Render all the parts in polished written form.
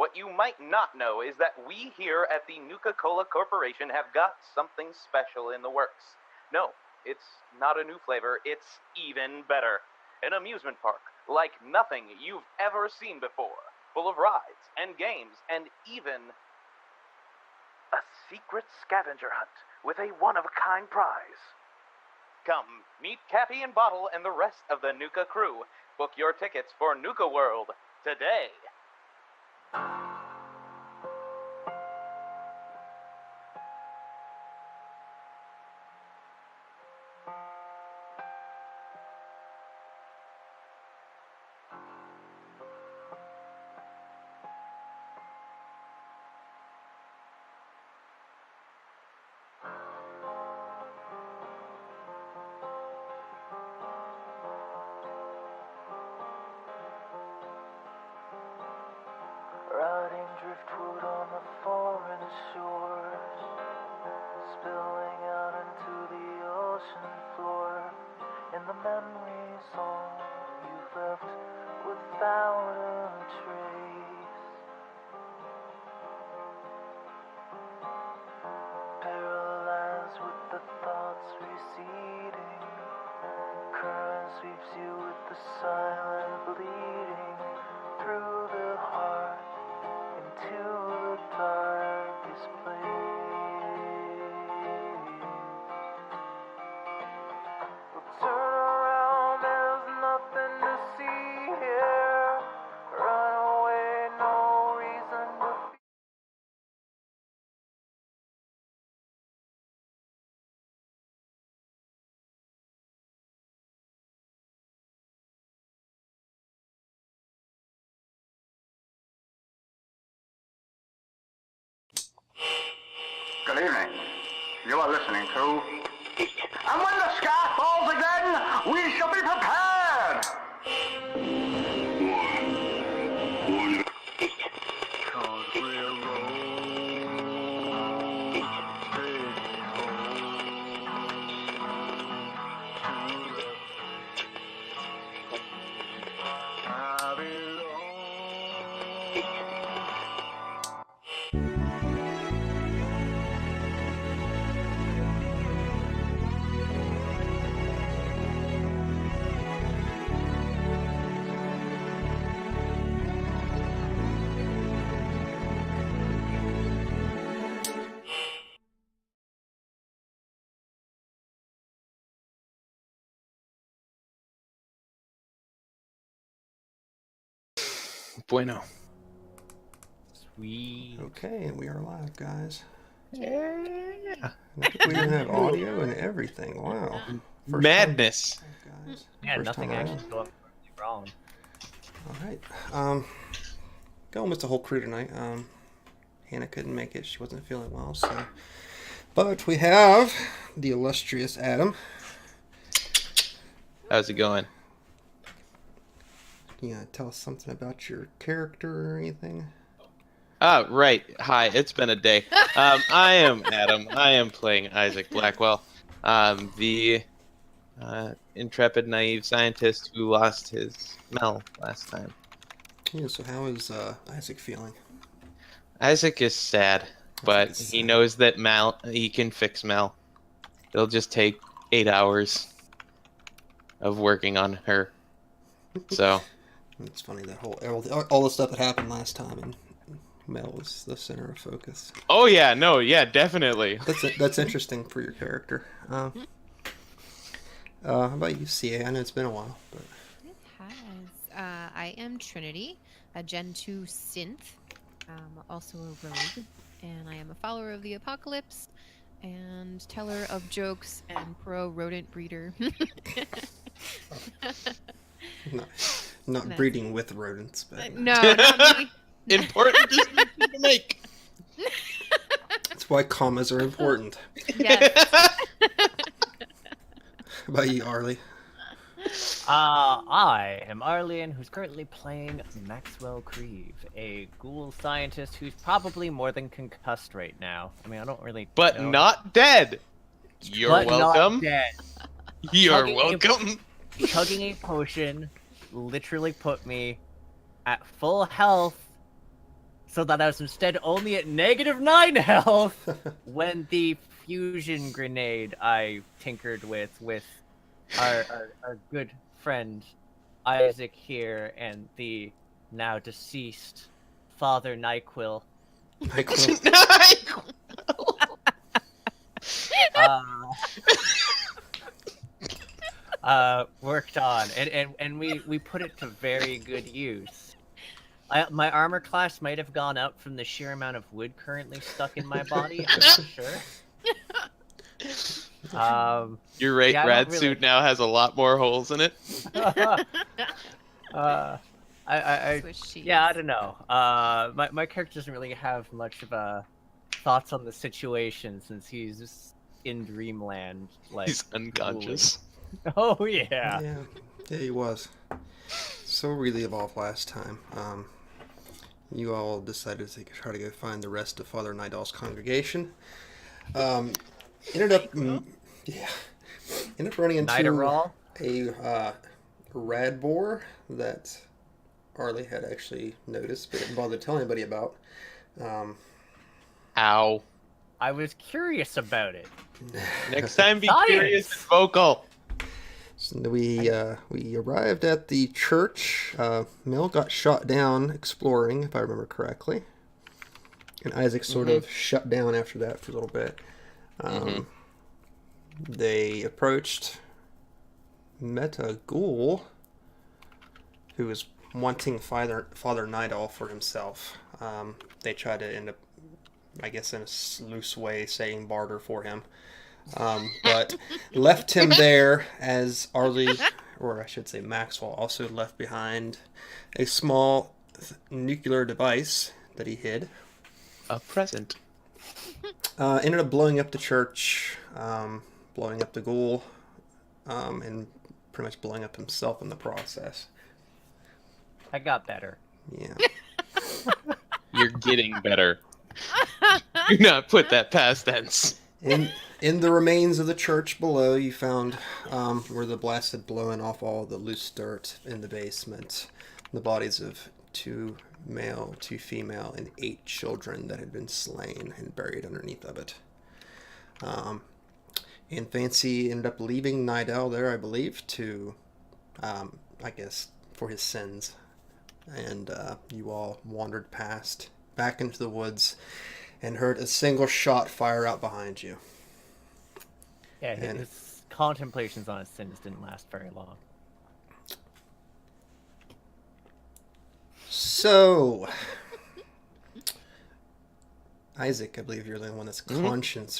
What you might not know is that we here at the Nuka-Cola Corporation have got something special in the works. No, it's not a new flavor, it's even better. An amusement park like nothing you've ever seen before, full of rides and games and even a secret scavenger hunt with a one-of-a-kind prize. Come, meet Cappy and Bottle and the rest of the Nuka crew. Book your tickets for Nuka World today. Rotting driftwood on the foreign shores, spilling out into the ocean floor, and the memories all you've left without a trace. Paralyzed with the thoughts receding, current sweeps you with the silent bleeding through the heart into the darkest place. Well, turn around, there's nothing to see here. Run away, no reason to be. Good evening. You are listening to... And when the sky falls again, we shall be prepared! Cause we're rolling Bueno. Sweet. Okay, we are live, guys. Yeah. I think we even have audio and everything. Wow. First Madness. time, guys. Yeah, First nothing time around. actually going wrong. All right. Going with the whole crew tonight. Hannah couldn't make it. She wasn't feeling well, so. But we have the illustrious Adam. How's it going? Can you tell us something about your character or anything? Right. Hi, it's been a day. I am Adam. I am playing Isaac Blackwell, the intrepid, naive scientist who lost his Mel last time. Yeah, so how is Isaac feeling? Isaac is sad, but he knows that he can fix Mel. It'll just take 8 hours of working on her. So... It's funny that all the stuff that happened last time, and Mel was the center of focus. Oh yeah, no, yeah, definitely. That's interesting for your character. How about you, CA? I know it's been a while, but It has. I am Triniti, a Gen 2 synth, also a rogue, and I am a follower of the apocalypse and teller of jokes and pro-rodent breeder. not breeding with rodents, but No, not me. Important distinction to make. that's why commas are important. Yes. How about you, Arlie? I am Arlyeon, who's currently playing Maxwell Creve, a ghoul scientist who's probably more than concussed right now. I mean, I don't really But know. not dead. You're But not welcome. dead. You're Chugging welcome. Chugging a potion literally put me at full health so that I was instead only at -9 health when the fusion grenade I tinkered with our good friend Isaac here and the now deceased Father NyQuil worked on, and we put it to very good use. My armor class might have gone up from the sheer amount of wood currently stuck in my body. I'm not sure. You're right. Yeah, I Rad don't really- suit now has a lot more holes in it. Swiss cheese. Yeah, I don't know. My character doesn't really have much of a thoughts on the situation since he's in dreamland. Like He's unconscious. cooling. Oh yeah. Yeah, he was. So really evolved last time. You all decided to try to go find the rest of Father Nidal's congregation. Ended up running into Nidoral? a rad boar that Arlie had actually noticed, but didn't bother telling anybody about. Ow. I was curious about it. Next time, be Science! curious and vocal. So we arrived at the church. Mel got shot down exploring, if I remember correctly, and Isaac sort of shut down after that for a little bit. They met a ghoul who was wanting Father Nidal for himself. They tried to end up, I guess, in a loose way, saying barter for him. But left him there as Arlie, or I should say Maxwell, also left behind a small nuclear device that he hid. A present. Ended up blowing up the church, blowing up the ghoul, and pretty much blowing up himself in the process. I got better. Yeah. You're getting better. Do not put that past tense. In the remains of the church below, you found where the blast had blown off all the loose dirt in the basement, the bodies of 2 male, 2 female, and 8 children that had been slain and buried underneath of it. And Fancy ended up leaving Nidal there, I believe, to, I guess, for his sins. And you all wandered past, back into the woods, and heard a single shot fire out behind you. Yeah, And- his contemplations on his sins didn't last very long. So, Isaac, I believe you're the one that's conscious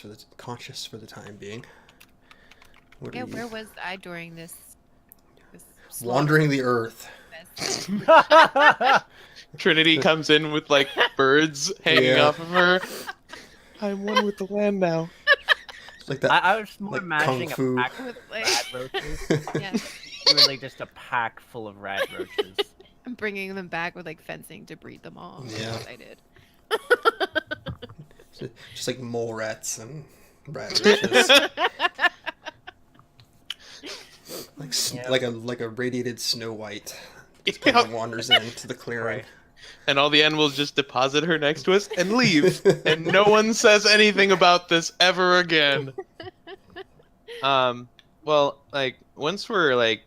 for the time being. What Yeah, are you- where was I during this wandering the earth? Trinity comes in with like birds hanging Yeah. off of her. I'm one with the land now. It's like that. I was more like imagining Kung Fu. a pack with of like rad roaches. yeah, Really just a pack full of rad roaches. I'm bringing them back with like fencing to breed them all. Yeah. That's what I did. Just like mole rats and rat roaches. like a radiated Snow White. Just kind of wanders into the clearing. Right. And all the animals just deposit her next to us and leave. And no one says anything about this ever again. Well, like, once we're, like,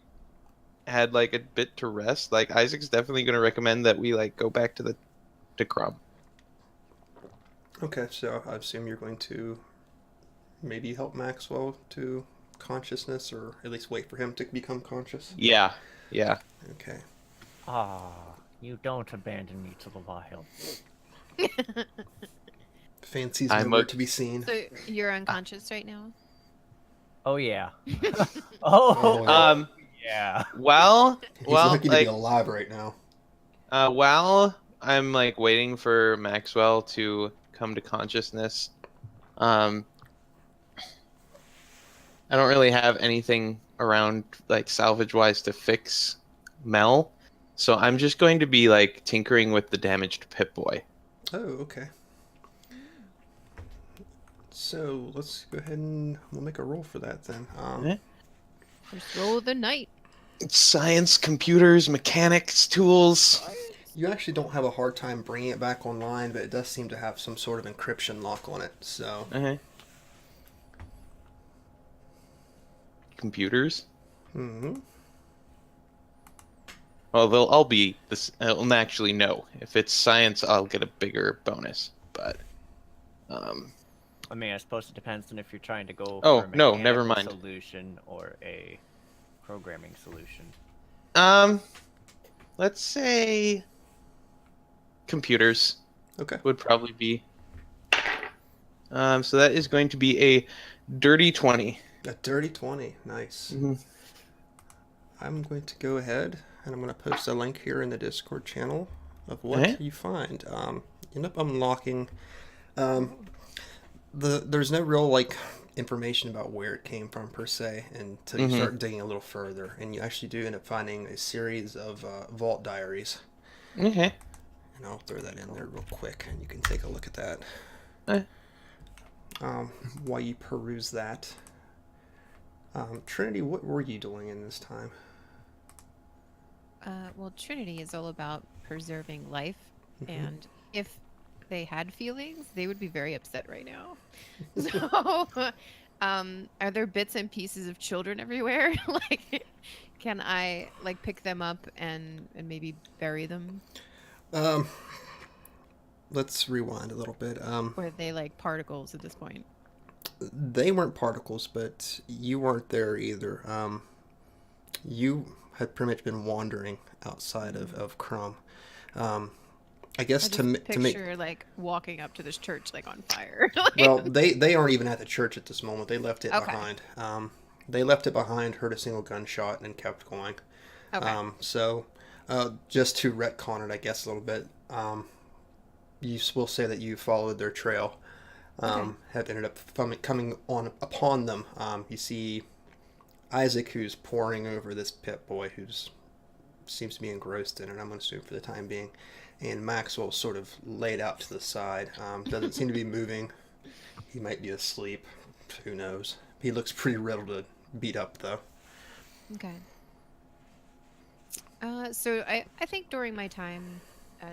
had, like, a bit to rest, like, Isaac's definitely going to recommend that we, like, go back to Crum. Okay, so I assume you're going to maybe help Maxwell to consciousness, or at least wait for him to become conscious. Yeah. Okay. Ah, you don't abandon me to the wild. Fancy's I'm nowhere a- to be seen. So you're unconscious right now? Oh yeah. Oh, oh yeah. Well, He's well, lucky to like, be alive right now. while I'm, like, waiting for Maxwell to come to consciousness, I don't really have anything around, like, salvage-wise to fix Mel, so I'm just going to be, like, tinkering with the damaged Pip-Boy. Oh, okay. So let's go ahead and we'll make a roll for that then. Yeah. Just roll the night. Science, computers, mechanics, tools. You actually don't have a hard time bringing it back online, but it does seem to have some sort of encryption lock on it. So. Okay. Computers. Mm-hmm. Well, they'll all be this. I'll actually know. If it's science, I'll get a bigger bonus. But, I mean, I suppose it depends on if you're trying to go Oh, for a no, never mechanical mind. solution or a programming solution. let's say computers Okay. would probably be. So that is going to be a dirty 20. A dirty 20. Nice. Mhm. I'm going to go ahead and I'm going to post a link here in the Discord channel of what Okay. you find. You end up unlocking. There's no real like information about where it came from per se until you start digging a little further, and you actually do end up finding a series of vault diaries. Okay. And I'll throw that in there real quick, and you can take a look at that. While you peruse that, Trinity, what were you doing in this time? Well, Trinity is all about preserving life, and if they had feelings, they would be very upset right now. So, are there bits and pieces of children everywhere? Like, can I like pick them up and maybe bury them? Let's rewind a little bit. Or are they like particles at this point? They weren't particles, but you weren't there either. You had pretty much been wandering outside of Crum. I guess I to just make picture like walking up to this church like on fire. well, they aren't even at the church at this moment. They left it Okay. behind. They left it behind, heard a single gunshot, and kept going. Okay. So, just to retcon it, I guess a little bit. You will say that you followed their trail. Have ended up coming on upon them. You see Isaac, who's poring over this pit boy, who's seems to be engrossed in it. I'm going to assume for the time being, and Maxwell sort of laid out to the side. Doesn't seem to be moving. He might be asleep. Who knows? He looks pretty riddled to beat up, though. Okay. So I think during my time,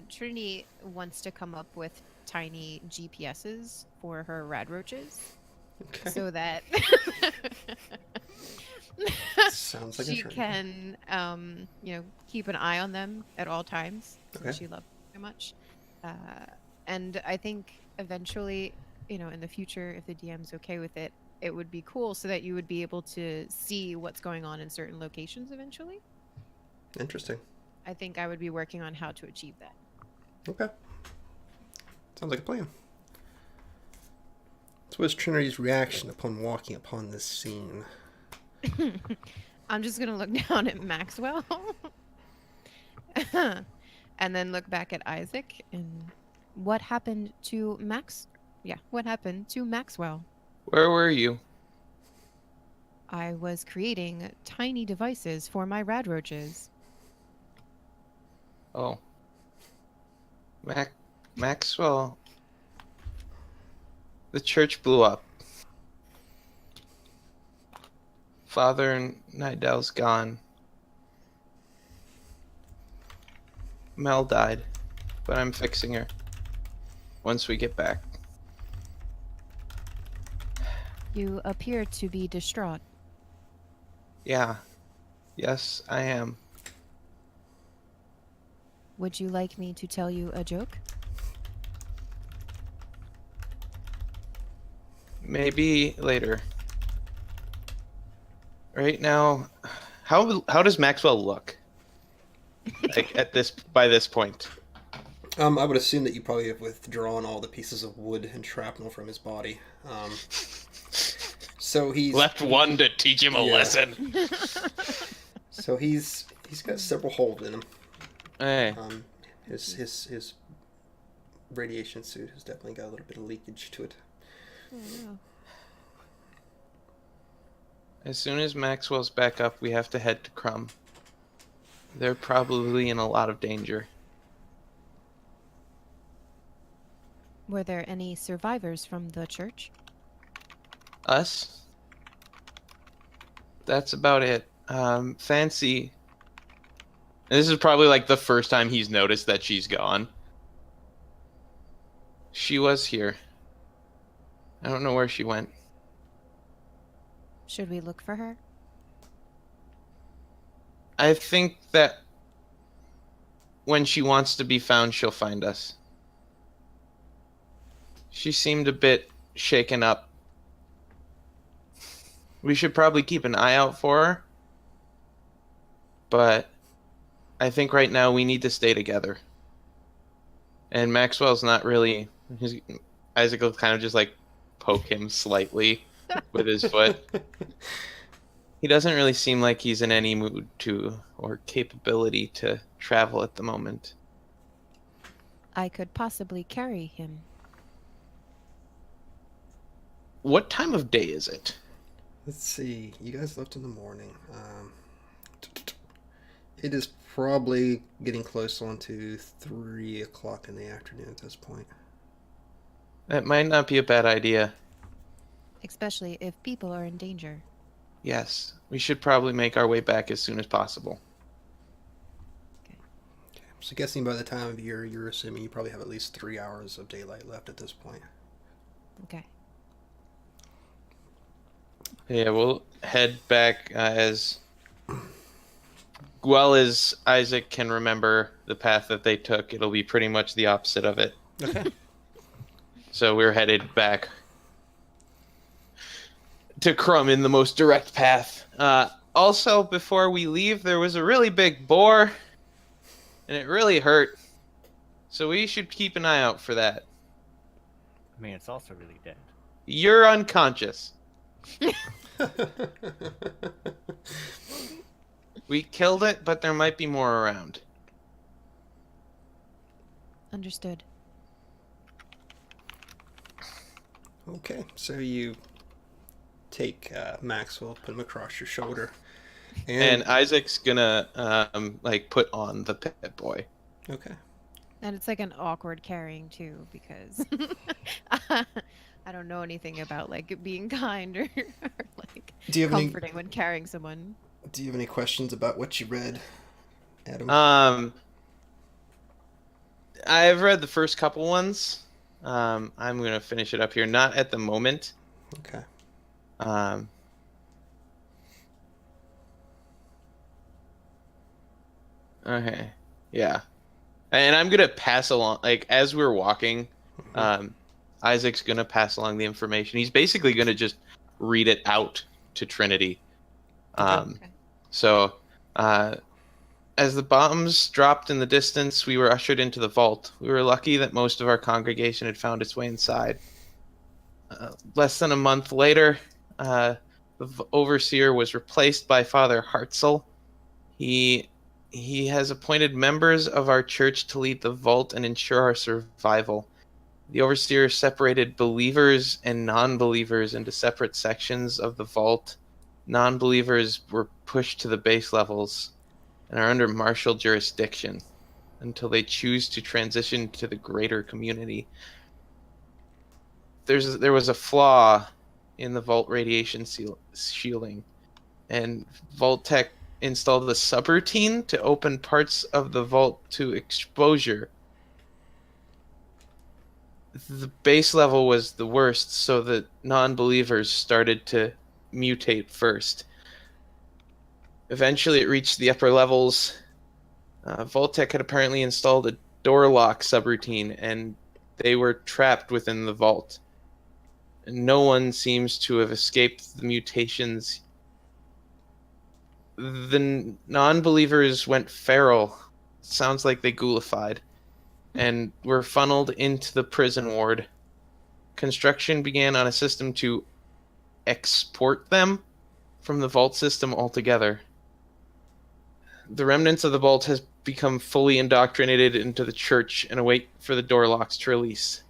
Trinity wants to come up with tiny GPSs for her rad roaches, Okay. so that Sounds like a she Trinity. can, keep an eye on them at all times. Okay. Since she loves them so much. And I think eventually, in the future, if the DM's okay with it, it would be cool so that you would be able to see what's going on in certain locations eventually. Interesting. I think I would be working on how to achieve that. Okay. Sounds like a plan. So what's Trinity's reaction upon walking upon this scene? I'm just gonna look down at Maxwell and then look back at Isaac and what happened to what happened to Maxwell? Where were you? I was creating tiny devices for my rad roaches. Oh. Maxwell. The church blew up. Father Nidel's gone. Mel died, but I'm fixing her. Once we get back. You appear to be distraught. Yeah. Yes, I am. Would you like me to tell you a joke? Maybe later. Right now, how does Maxwell look? Like by this point. I would assume that you probably have withdrawn all the pieces of wood and shrapnel from his body. So he's Left one to teach him a Yeah. lesson. so he's got several holes in him. Hey. His radiation suit has definitely got a little bit of leakage to it. Oh, no. As soon as Maxwell's back up, we have to head to Crum. They're probably in a lot of danger. Were there any survivors from the church? Us? That's about it. Fancy And this is probably like the first time he's noticed that she's gone. She was here. I don't know where she went. Should we look for her? I think that when she wants to be found, she'll find us. She seemed a bit shaken up. We should probably keep an eye out for her. But I think right now we need to stay together. And Maxwell's not really... Isaac will kind of just like poke him slightly with his foot. He doesn't really seem like he's in any mood to or capability to travel at the moment. I could possibly carry him. What time of day is it? Let's see. You guys left in the morning. It is probably getting close on to 3 o'clock in the afternoon at this point. That might not be a bad idea. Especially if people are in danger. Yes, we should probably make our way back as soon as possible. Okay. So guessing by the time of year, you're assuming you probably have at least 3 hours of daylight left at this point. Okay. Yeah, we'll head back as well as Isaac can remember the path that they took. It'll be pretty much the opposite of it. Okay. So we're headed back to Crum in the most direct path. Also, before we leave, there was a really big boar, and it really hurt. So we should keep an eye out for that. I mean, it's also really dead. You're unconscious. We killed it, but there might be more around. Understood. Okay, so you take Maxwell, put him across your shoulder, And Isaac's gonna like put on the pit boy. Okay. And it's like an awkward carrying too, because I don't know anything about like being kind or like Do you have comforting when carrying someone. Do you have any questions about what you read, Adam? I've read the first couple ones. I'm gonna finish it up here. Not at the moment. Okay. Okay. Yeah. And I'm gonna pass along, like, as we're walking, Isaac's gonna pass along the information. He's basically gonna just read it out to Triniti. Okay. So, as the bombs dropped in the distance, we were ushered into the vault. We were lucky that most of our congregation had found its way inside. Less than a month later, the overseer was replaced by Father Hartzell. He has appointed members of our church to lead the vault and ensure our survival. The overseer separated believers and non-believers into separate sections of the vault. Non-believers were pushed to the base levels and are under martial jurisdiction until they choose to transition to the greater community. There was a flaw in the vault radiation shielding, and Vault Tech installed a subroutine to open parts of the vault to exposure. The base level was the worst, so the non-believers started to mutate first. Eventually it reached the upper levels. Vault-Tec had apparently installed a door lock subroutine, and they were trapped within the vault. No one seems to have escaped the mutations. The non-believers went feral. Sounds like they ghoulified, and were funneled into the prison ward. Construction began on a system to export them from the vault system altogether. The remnants of the vault has become fully indoctrinated into the church and await for the door locks to release.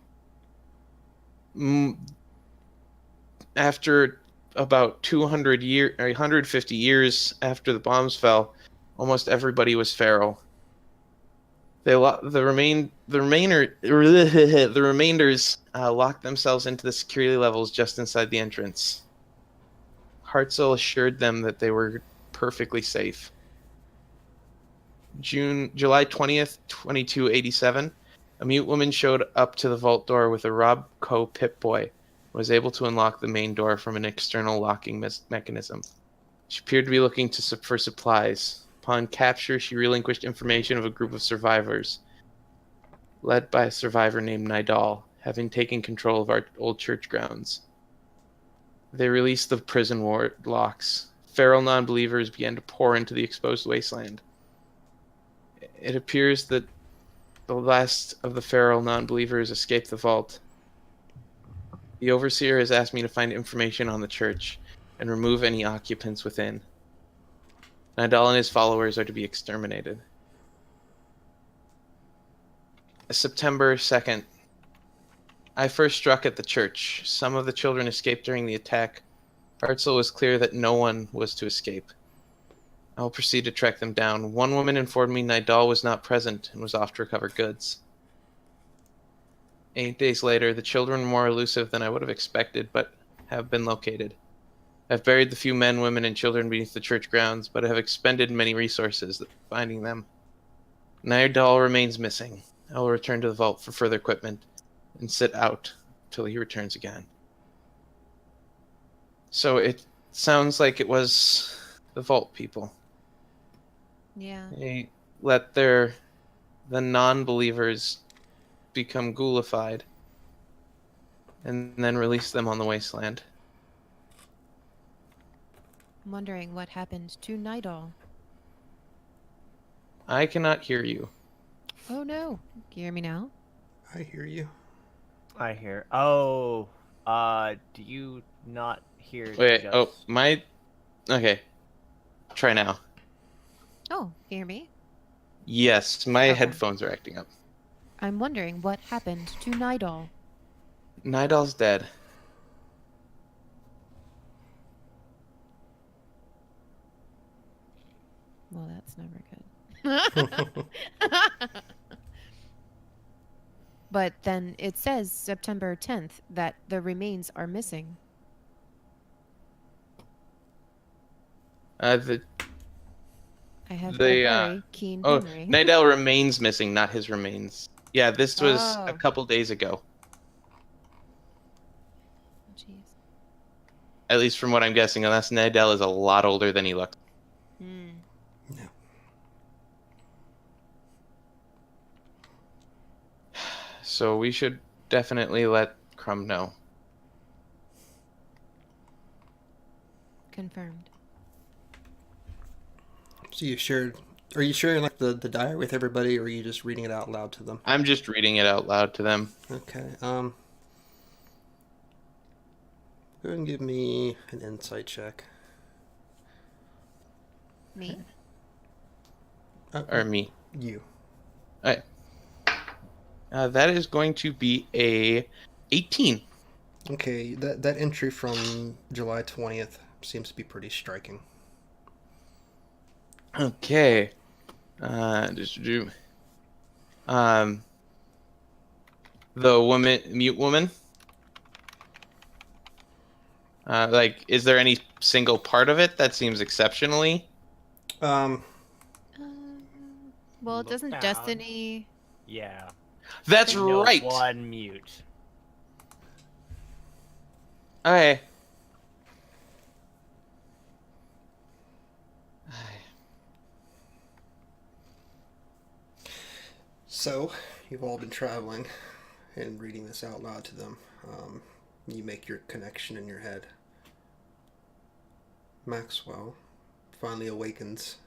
After about 150 years after the bombs fell, almost everybody was feral. The remainders locked themselves into the security levels just inside the entrance. Hartzell assured them that they were perfectly safe. July 20th, 2287, a mute woman showed up to the vault door with a Robco Pip-Boy and was able to unlock the main door from an external locking mechanism. She appeared to be looking for supplies. Upon capture, she relinquished information of a group of survivors, led by a survivor named Nidal, having taken control of our old church grounds. They released the prison ward locks. Feral non-believers began to pour into the exposed wasteland. It appears that the last of the feral non-believers escaped the vault. The overseer has asked me to find information on the church and remove any occupants within. Nidal and his followers are to be exterminated. September 2nd. I first struck at the church. Some of the children escaped during the attack. Hartzell was clear that no one was to escape. I will proceed to track them down. One woman informed me Nidal was not present and was off to recover goods. 8 days later, the children were more elusive than I would have expected, but have been located. I've buried the few men, women, and children beneath the church grounds, but have expended many resources finding them. Nidal remains missing. I will return to the vault for further equipment and sit out till he returns again. So it sounds like it was the vault people. Yeah. They let the non-believers become ghoulified and then release them on the wasteland. I'm wondering what happened to Nidal. I cannot hear you. Oh no. Can you hear me now? I hear you. I hear. Oh, do you not hear? Wait, just... oh, my... Okay. Try now. Oh, can you hear me? Yes, my Okay. headphones are acting up. I'm wondering what happened to Nidal. Nidal's dead. Well, that's never good. But then it says September 10th that the remains are missing. I have The, a very keen Oh, memory. Nidal remains missing, not his remains. Yeah, this was a Oh. couple days ago. Jeez. At least from what I'm guessing, unless Nidal is a lot older than he looks. Hmm. No. So we should definitely let Crum know. Confirmed. So are you sharing like the diary with everybody, or are you just reading it out loud to them? I'm just reading it out loud to them. Okay. Go ahead and give me an insight check. Me? Or me. You. Alright. That is going to be a 18. Okay, that entry from July 20th seems to be pretty striking. Okay. The mute woman. Is there any single part of it that seems exceptionally? Well, Look doesn't down. Destiny... Yeah. That's I know right. One mute. Okay. So, you've all been traveling and reading this out loud to them. You make your connection in your head. Maxwell finally awakens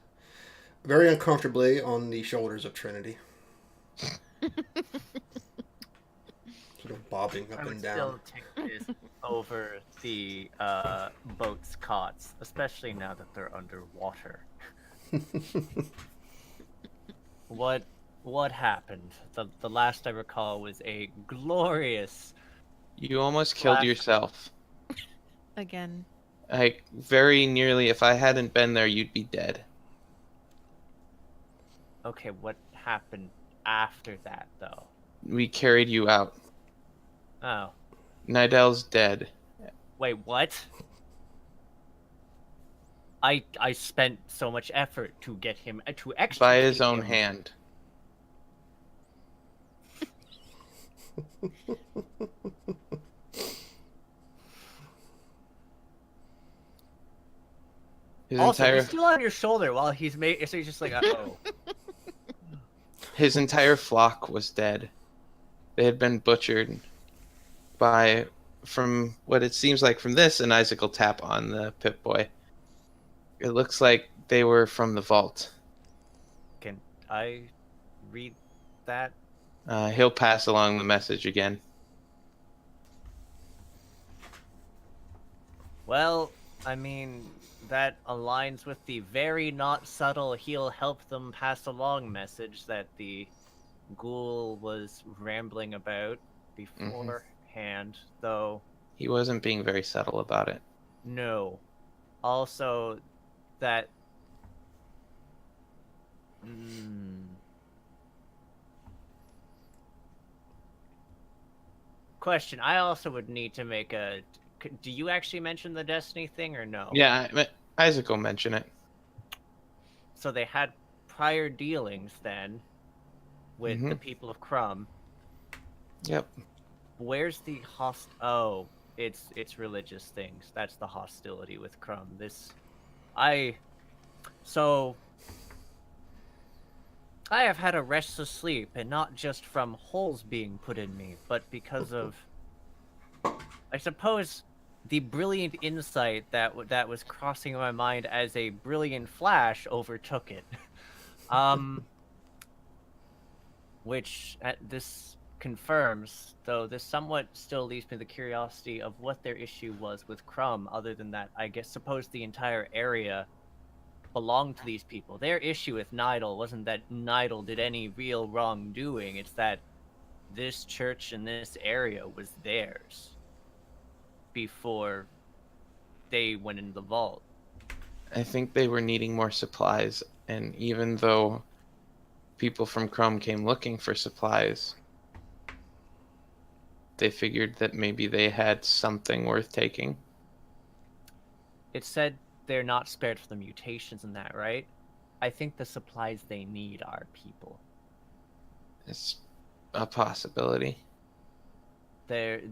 very uncomfortably on the shoulders of Trinity. Sort of bobbing up I would and down. still take this over the boat's cots, especially now that they're underwater. What happened? The last I recall was a glorious... You almost killed yourself. Again. Very nearly, if I hadn't been there, you'd be dead. Okay, what happened after that, though? We carried you out. Oh. Nidal's dead. Wait, what? I spent so much effort to get him to extricate By his own him. hand. His Also, entire he's still on your shoulder while he's so he's just like, oh. his entire flock was dead. They had been butchered by, from what it seems like from this, and Isaac will tap on the Pip-Boy. It looks like they were from the vault. Can I read that? He'll pass along the message again. Well, I mean, that aligns with the very not subtle he'll help them pass along message that the ghoul was rambling about beforehand, though. He wasn't being very subtle about it. No. Also, that... Question, I also would need to make a... Do you actually mention the Destiny thing, or no? Yeah, Isaac will mention it. So they had prior dealings, then, with the people of Crum. Yep. Where's the Oh, it's religious things. That's the hostility with Crum. So I have had a restless sleep, and not just from holes being put in me, but because of, I suppose, the brilliant insight that was crossing my mind as a brilliant flash overtook it. Which this confirms, though this somewhat still leaves me the curiosity of what their issue was with Crum, other than that I suppose the entire area belonged to these people. Their issue with Nidal wasn't that Nidal did any real wrongdoing, it's that this church in this area was theirs before they went into the vault. I think they were needing more supplies, and even though people from Crum came looking for supplies, they figured that maybe they had something worth taking. It said they're not spared for the mutations in that, right? I think the supplies they need are people. It's a possibility. They're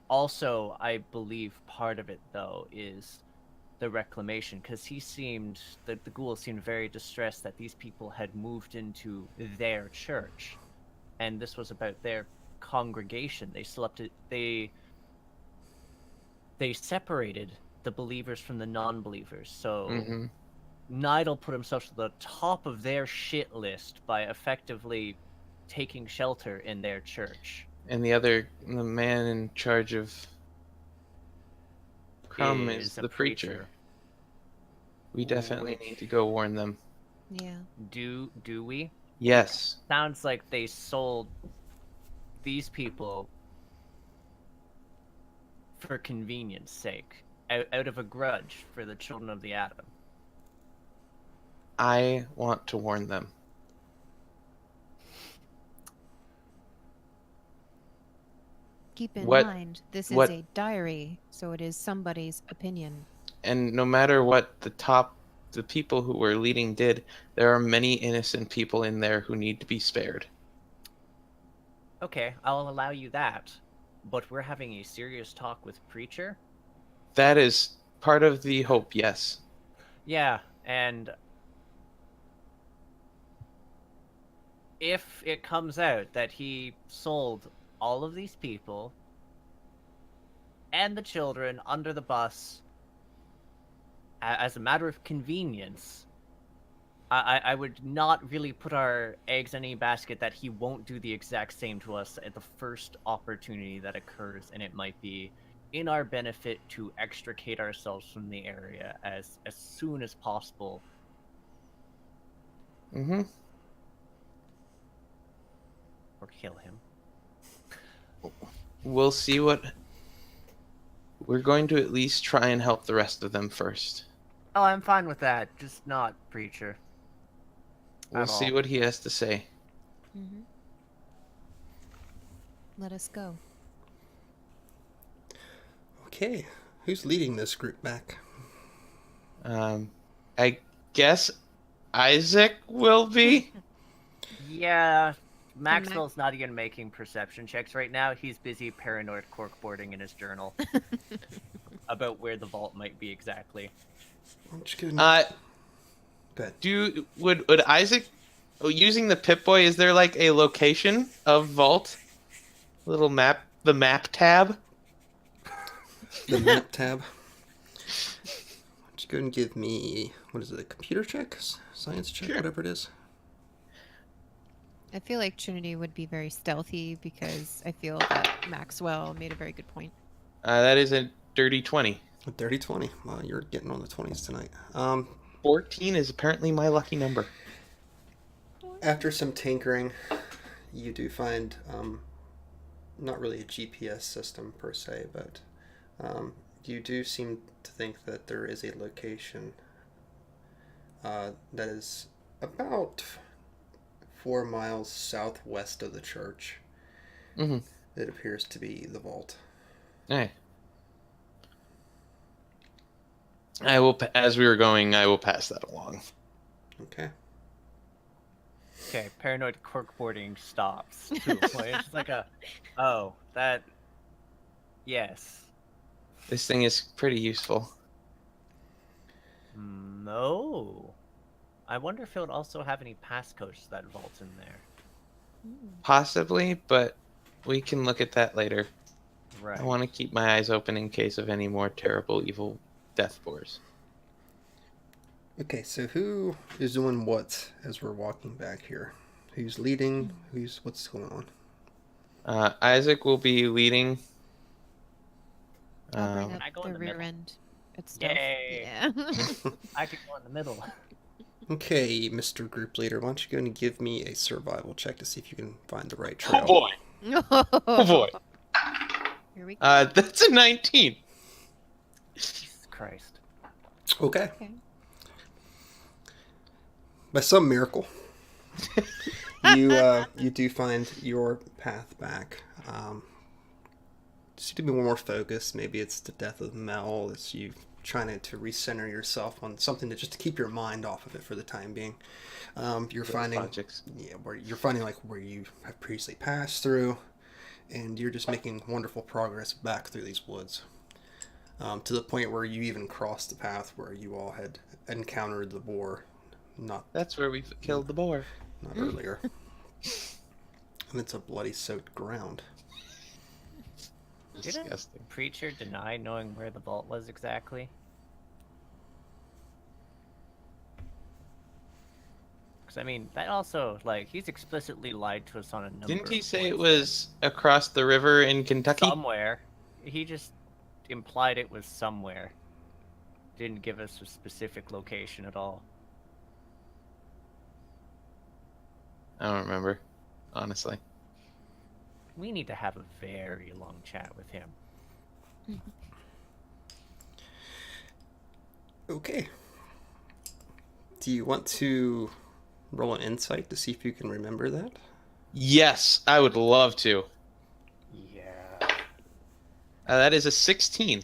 also, I believe part of it though is the reclamation, because the ghoul seemed very distressed that these people had moved into their church, and this was about their congregation. They separated the believers from the non-believers, so Nidal put himself to the top of their shit list by effectively taking shelter in their church. And the man in charge of Crum is the preacher. We definitely need to go warn them. Yeah. Do we? Yes. Sounds like they sold these people for convenience sake, out of a grudge for the children of the Atom. I want to warn them. Keep in mind, this is what- a diary, so it is somebody's opinion. And no matter what the people who were leading did, there are many innocent people in there who need to be spared. Okay, I'll allow you that, but we're having a serious talk with Preacher? That is part of the hope, yes. Yeah, and if it comes out that he sold all of these people and the children under the bus as a matter of convenience, I would not really put our eggs in any basket that he won't do the exact same to us at the first opportunity that occurs, and it might be in our benefit to extricate ourselves from the area as soon as possible. Mm-hmm. Or kill him. We'll see what... We're going to at least try and help the rest of them first. Oh, I'm fine with that. Just not Preacher. We'll see what he has to say. Mm-hmm. Let us go. Okay. Who's leading this group back? I guess Isaac will be. Yeah, Maxwell's not even making perception checks right now. He's busy paranoid corkboarding in his journal about where the vault might be exactly. I'm just kidding. Good. Would Isaac, using the Pip-Boy, is there like a location of vault? Little map, the map tab. The map tab. Just go and give me, what is it, a computer check? Science check, Sure. whatever it is. I feel like Trinity would be very stealthy because I feel that Maxwell made a very good point. That is a dirty 20. A dirty 20. Well, you're getting on the 20s tonight. 14 is apparently my lucky number. After some tinkering, you do find, not really a GPS system per se, but you do seem to think that there is a location that is about 4 miles southwest of the church. Mm-hmm. It appears to be the vault. Hey. I will, as we were going, I will pass that along. Okay. Okay, paranoid corkboarding stops. To a point. It's like yes. This thing is pretty useful. No. I wonder if it would also have any passcodes to that vault in there. Possibly, but we can look at that later. Right. I want to keep my eyes open in case of any more terrible, evil death boars. Okay, so who is doing what as we're walking back here? Who's leading? What's going on? Isaac will be leading. I'll bring I up go in the the rear middle? end. It's stealth. Yay. Yeah. I could go in the middle. Okay, Mr. Group Leader, why don't you go and give me a survival check to see if you can find the right trail. Oh boy! Oh boy! Here we go. That's a 19. Jesus Christ. Okay. Okay. By some miracle, you do find your path back. Just to be more focused. Maybe it's the death of Mel. It's you trying to recenter yourself on something to just to keep your mind off of it for the time being. You're finding where you have previously passed through, and you're just making wonderful progress back through these woods. To the point where you even crossed the path where you all had encountered the boar. That's where we killed the boar. Not earlier. And it's a bloody soaked ground. Didn't Disgusting. Preacher deny knowing where the vault was exactly? Because, I mean, that also, like, he's explicitly lied to us on a number Didn't he of say it points. was across the river in Kentucky? Somewhere. He just implied it was somewhere. Didn't give us a specific location at all. I don't remember, honestly. We need to have a very long chat with him. Okay. Do you want to roll an insight to see if you can remember that? Yes, I would love to. Yeah. That is a 16.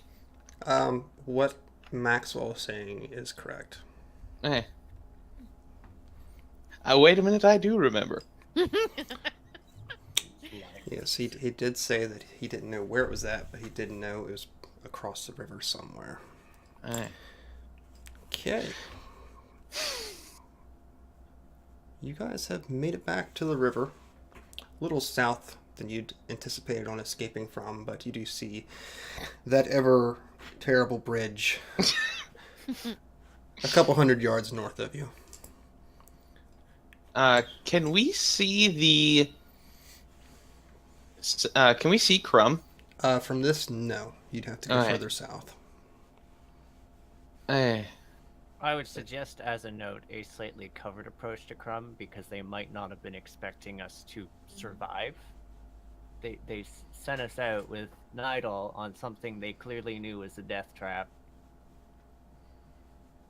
What Maxwell is saying is correct. Okay. Wait a minute, I do remember. Yes, he did say that he didn't know where it was at, but he did know it was across the river somewhere. Alright. Okay. You guys have made it back to the river. A little south than you'd anticipated on escaping from, but you do see that ever terrible bridge a couple 100 yards north of you. Can we see can we see Crum? From this, no. You'd have to go Alright. further south. Eh. I would suggest, as a note, a slightly covered approach to Crum, because they might not have been expecting us to survive. They sent us out with Nidal on something they clearly knew was a death trap.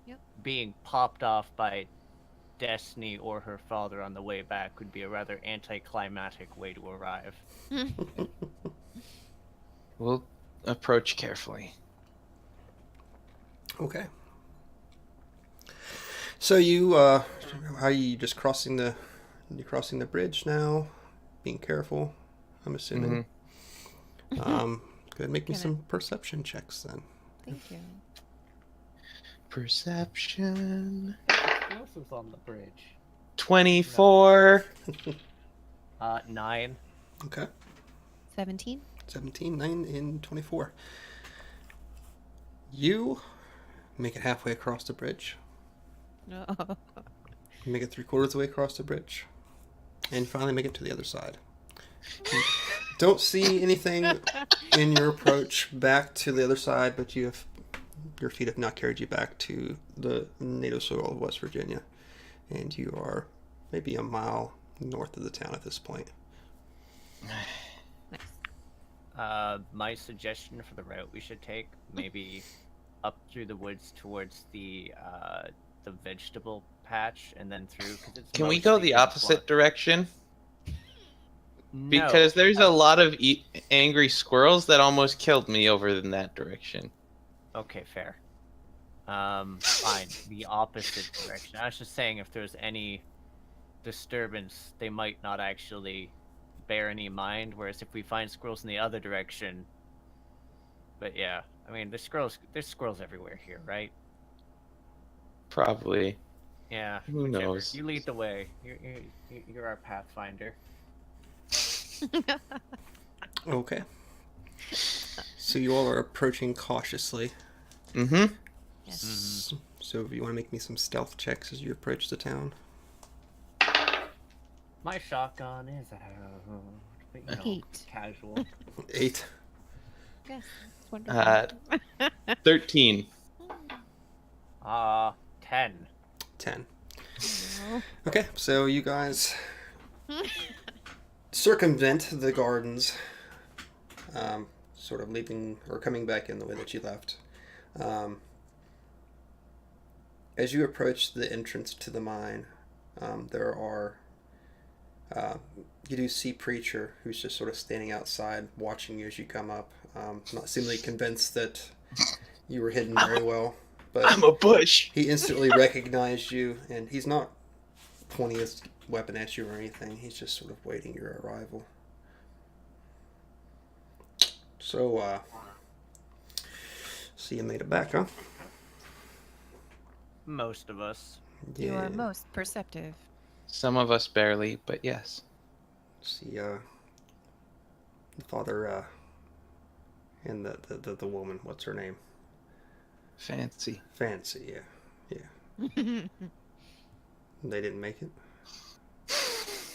Yep. Being popped off by Destiny or her father on the way back would be a rather anticlimactic way to arrive. We'll approach carefully. Okay. So you, how are you just crossing the bridge now? Being careful, I'm assuming. Go ahead and make me Gonna- some perception checks then. Thank you. Perception. Explosives on the bridge. 24. 9. Okay. 17. 17, 9, and 24. You make it halfway across the bridge. No. You make it 3/4 of the way across the bridge. And you finally make it to the other side. You don't see anything in your approach back to the other side, but your feet have not carried you back to the native soil of West Virginia. And you are maybe a mile north of the town at this point. Nice. My suggestion for the route we should take, maybe up through the woods towards the vegetable patch and then through. Can we go the opposite direction? No. Because there's a lot of angry squirrels that almost killed me over in that direction. Okay, fair. Fine. The opposite direction. I was just saying if there's any disturbance, they might not actually bear any mind, whereas if we find squirrels in the other direction... But yeah, I mean, there's squirrels everywhere here, right? Probably. Yeah. Who whichever. knows? You lead the way. You're our pathfinder. Okay. So you all are approaching cautiously. Mm-hmm. Yes. So if you want to make me some stealth checks as you approach the town. My shotgun is out. But, you know, 8. casual. 8. Yes. It's wonderful. 13. 10. 10. No. Okay, so you guys circumvent the gardens, sort of leaving or coming back in the way that you left. As you approach the entrance to the mine, there are you do see Preacher, who's just sort of standing outside watching you as you come up, not seemingly convinced that you were hidden very well. But I'm a bush. he instantly recognized you, and he's not pointing his weapon at you or anything. He's just sort of waiting your arrival. So, so you made it back, huh? Most of us. You are most perceptive. Some of us barely, but yes. See, the father, and the woman, what's her name? Fancy. Fancy, yeah. They didn't make it?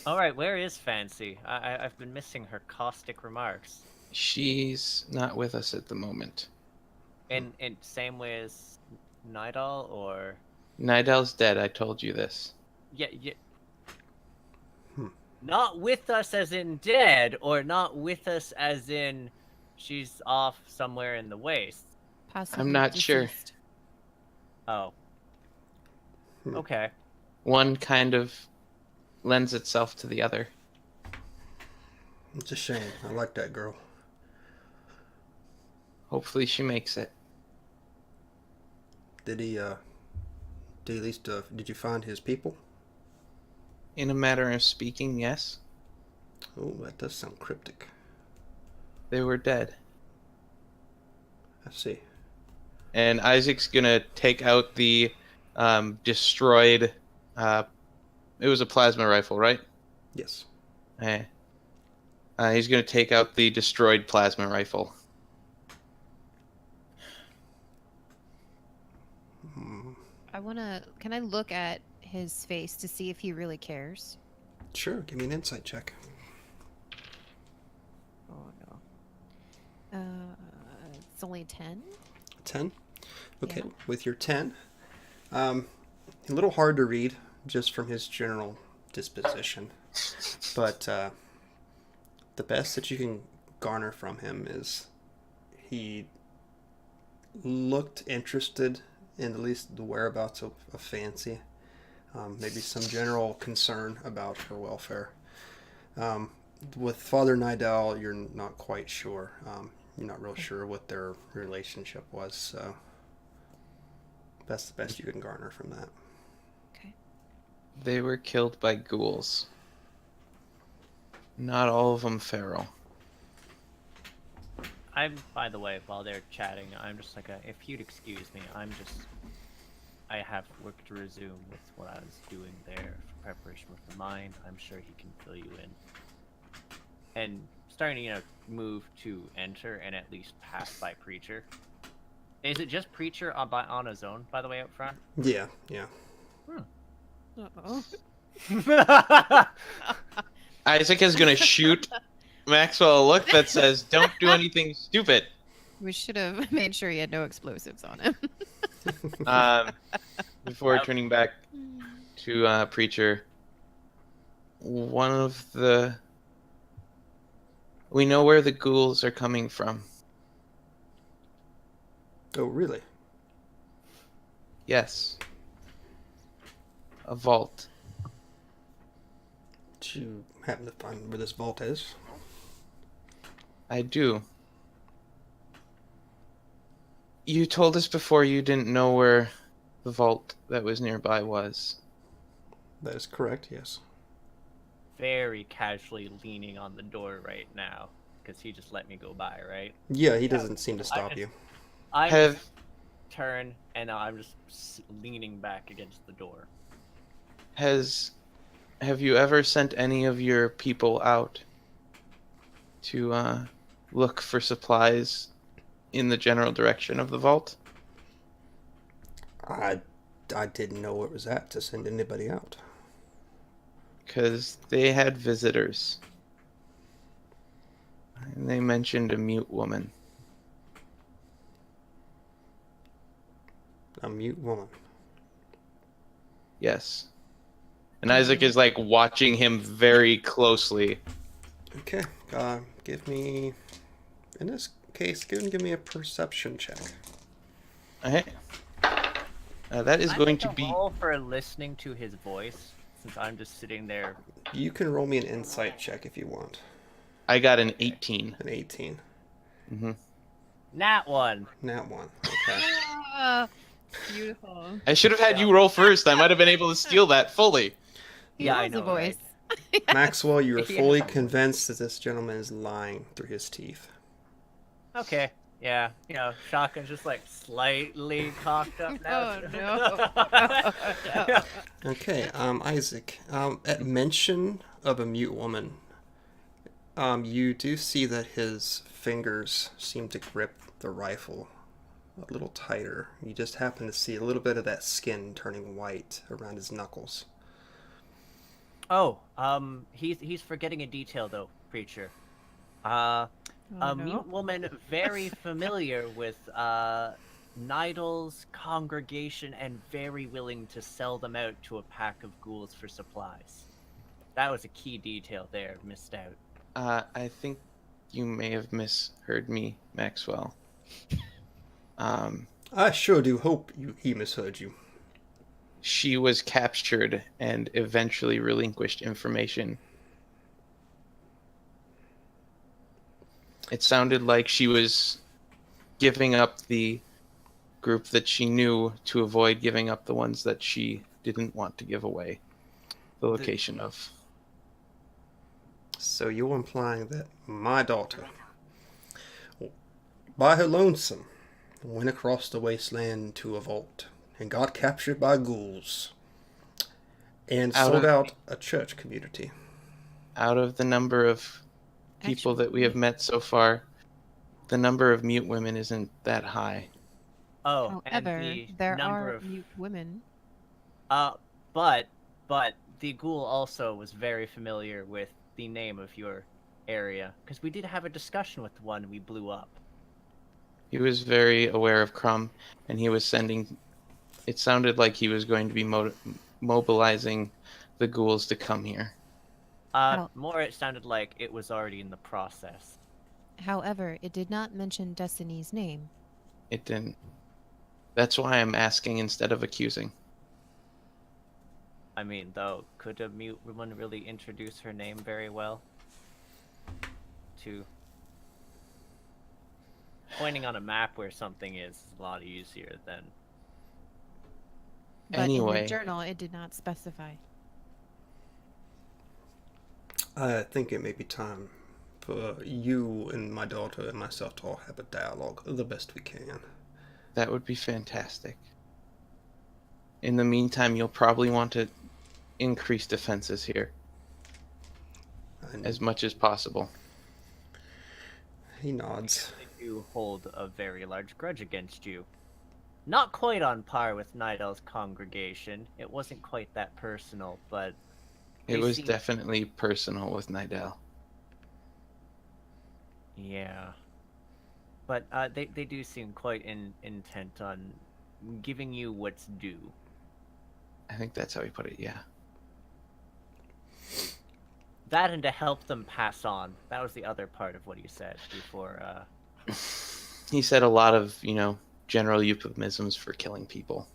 Alright, where is Fancy? I've been missing her caustic remarks. She's not with us at the moment. And same way as Nidal, or... Nidal's dead, I told you this. Yeah. Not with us as in dead, or not with us as in she's off somewhere in the waste. Possibly I'm not sure. deceased. Oh. Okay. One kind of lends itself to the other. It's a shame. I like that girl. Hopefully she makes it. Did he, at least, did you find his people? In a matter of speaking, yes. Oh, that does sound cryptic. They were dead. I see. And Isaac's gonna take out the destroyed... it was a plasma rifle, right? Yes. He's gonna take out the destroyed plasma rifle. Can I look at his face to see if he really cares? Sure, give me an insight check. Oh no. It's only 10? 10? Okay, Yeah. with your 10, a little hard to read just from his general disposition, but the best that you can garner from him is he looked interested in at least the whereabouts of Fancy, maybe some general concern about her welfare. With Father Nidal, you're not quite sure. You're not real sure what their relationship was, so... That's the best you can garner from that. Okay. They were killed by ghouls. Not all of them feral. By the way, while they're chatting, I'm just like, if you'd excuse me, I have work to resume with what I was doing there for preparation with the mine. I'm sure he can fill you in. And starting to, move to enter and at least pass by Preacher. Is it just Preacher on his own, by the way, up front? Yeah. Uh-oh. Isaac is gonna shoot Maxwell a look that says, "Don't do anything stupid." We should have made sure he had no explosives on him. Before turning back to Preacher, we know where the ghouls are coming from. Oh, really? Yes. A vault. Do you happen to find where this vault is? I do. You told us before you didn't know where the vault that was nearby was. That is correct, yes. Very casually leaning on the door right now, because he just let me go by, right? Yeah, he doesn't seem to stop you. I Have turn, and I'm just leaning back against the door. Have you ever sent any of your people out to look for supplies in the general direction of the vault? I didn't know where it was at to send anybody out. Because they had visitors. And they mentioned a mute woman. A mute woman. Yes. And Isaac is like watching him very closely. Okay, give me... In this case, give me a perception check. Okay. That is going to be... roll for listening to his voice, since I'm just sitting there. You can roll me an insight check if you want. I got an 18. An 18. Mm-hmm. Nat 1. Nat 1. Okay. Beautiful. I should have had you roll first. I might have been able to steal that fully. He Yeah, I loves the know, voice. Maxwell, you are Yeah. fully convinced that this gentleman is lying through his teeth. Okay. Yeah, shotgun's just like slightly cocked up now. Oh, no. Okay, Isaac, at mention of a mute woman, you do see that his fingers seem to grip the rifle a little tighter. You just happen to see a little bit of that skin turning white around his knuckles. Oh, he's forgetting a detail though, Preacher. A mute woman very familiar with Nidal's congregation and very willing to sell them out to a pack of ghouls for supplies. That was a key detail there, missed out. I think you may have misheard me, Maxwell. I sure do hope he misheard you. She was captured and eventually relinquished information. It sounded like she was giving up the group that she knew to avoid giving up the ones that she didn't want to give away the location of. So you're implying that my daughter, by her lonesome, went across the wasteland to a vault and got captured by ghouls and sold out a church community. Out of the number of people that we have met so far, the number of mute women isn't that high. Oh, However, and the there number are of mute women. but the ghoul also was very familiar with the name of your area, because we did have a discussion with the one we blew up. He was very aware of Crum, and he was sending... It sounded like he was going to be mobilizing the ghouls to come here. More it sounded like it was already in the process. However, it did not mention Destiny's name. It didn't. That's why I'm asking instead of accusing. I mean, though, could a mute woman really introduce her name very well? To pointing on a map where something is a lot easier than But in Anyway. the journal, it did not specify. I think it may be time for you and my daughter and myself to all have a dialogue the best we can. That would be fantastic. In the meantime, you'll probably want to increase defenses here as much as possible. He nods. They do hold a very large grudge against you. Not quite on par with Nidel's congregation. It wasn't quite that personal, but... It was definitely personal with Nidel. Yeah. But they do seem quite intent on giving you what's due. I think that's how he put it, yeah. That and to help them pass on. That was the other part of what he said before. He said a lot of, general euphemisms for killing people.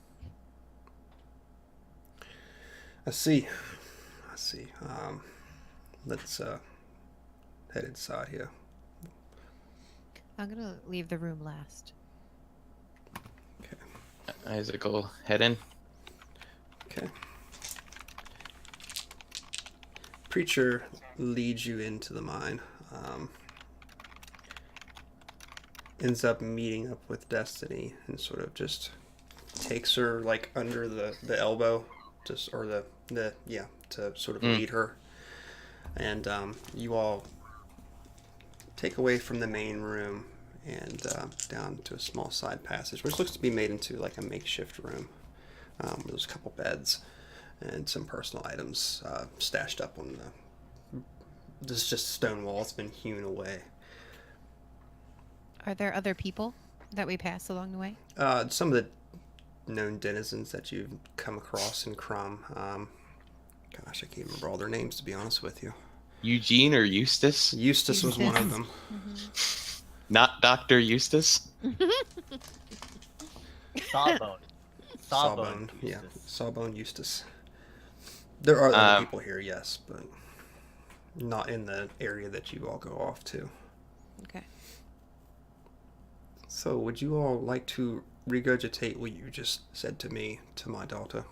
I see. Let's head inside here. I'm gonna leave the room last. Okay. Isaac will head in. Okay. Preacher leads you into the mine. Ends up meeting up with Destiny and sort of just takes her like under the elbow, just or the to sort of lead her. And you all take away from the main room and down to a small side passage, which looks to be made into like a makeshift room. There's a couple beds and some personal items stashed up on the... This is just a stone wall. It's been hewn away. Are there other people that we pass along the way? Some of the known denizens that you've come across in Crum. Gosh, I can't remember all their names, to be honest with you. Eugene or Eustace? Eustace was one of them. Not Dr. Eustace? Sawbone. Sawbone, yeah. Sawbone Eustace. There are other people here, yes, but not in the area that you all go off to. Okay. So, would you all like to regurgitate what you just said to me, to my daughter?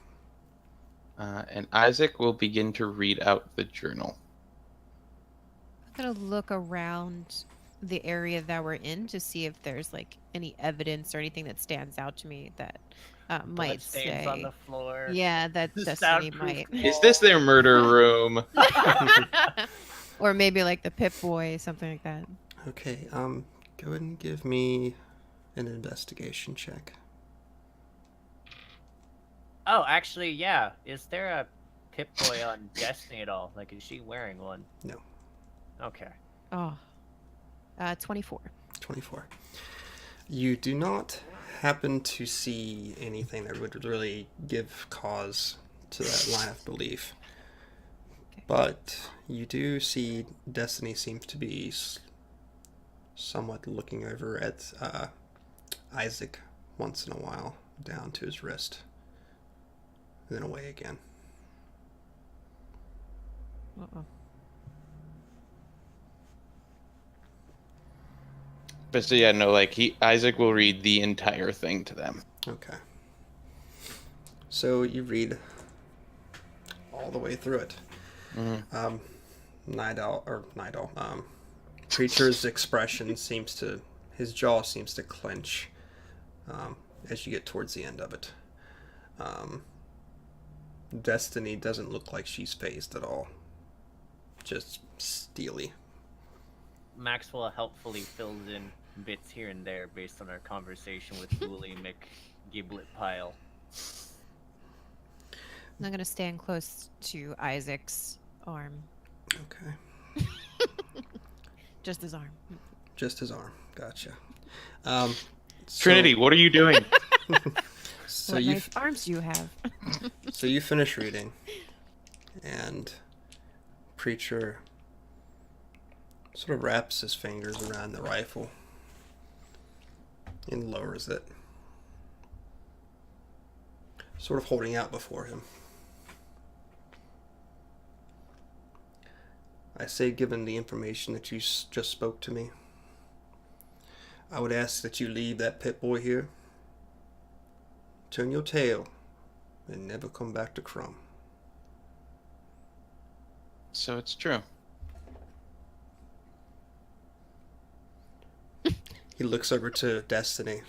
And Isaac will begin to read out the journal. I'm gonna look around the area that we're in to see if there's like any evidence or anything that stands out to me that might Bloodstains say on the floor. Yeah, that The Destiny soundproof might. wall. Is this their murder room? Or maybe like the Pip Boy, something like that. Okay, go ahead and give me an investigation check. Oh, actually, yeah. Is there a Pip-Boy on Destiny at all? Like, is she wearing one? No. Okay. Oh. 24. 24. You do not happen to see anything that would really give cause to that line of belief. Okay. But you do see Destiny seems to be somewhat looking over at Isaac once in a while, down to his wrist, and then away again. Uh-oh. But so yeah, no, like Isaac will read the entire thing to them. Okay. So you read all the way through it. Mm-hmm. Preacher's expression seems to, his jaw seems to clench as you get towards the end of it. Destiny doesn't look like she's phased at all. Just steely. Maxwell helpfully fills in bits here and there based on our conversation with Wooly McGiblet-Pyle. I'm gonna stand close to Isaac's arm. Okay. Just his arm. Just his arm. Gotcha. Trinity, what are you doing? So what you nice arms do you have? So you finish reading, and Preacher sort of wraps his fingers around the rifle and lowers it, sort of holding out before him. I say, given the information that you just spoke to me, I would ask that you leave that pit boy here, turn your tail, and never come back to Crum. So it's true. He looks over to Destiny.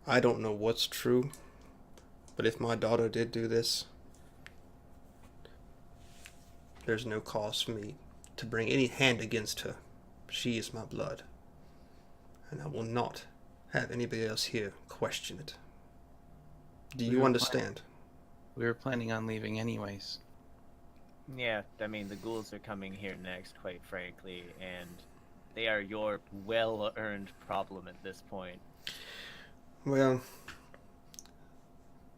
I don't know what's true, but if my daughter did do this, there's no cause for me to bring any hand against her. She is my blood, and I will not have anybody else here question it. Do you understand? We were planning on leaving anyways. Yeah, I mean, the ghouls are coming here next, quite frankly, and they are your well-earned problem at this point. Well,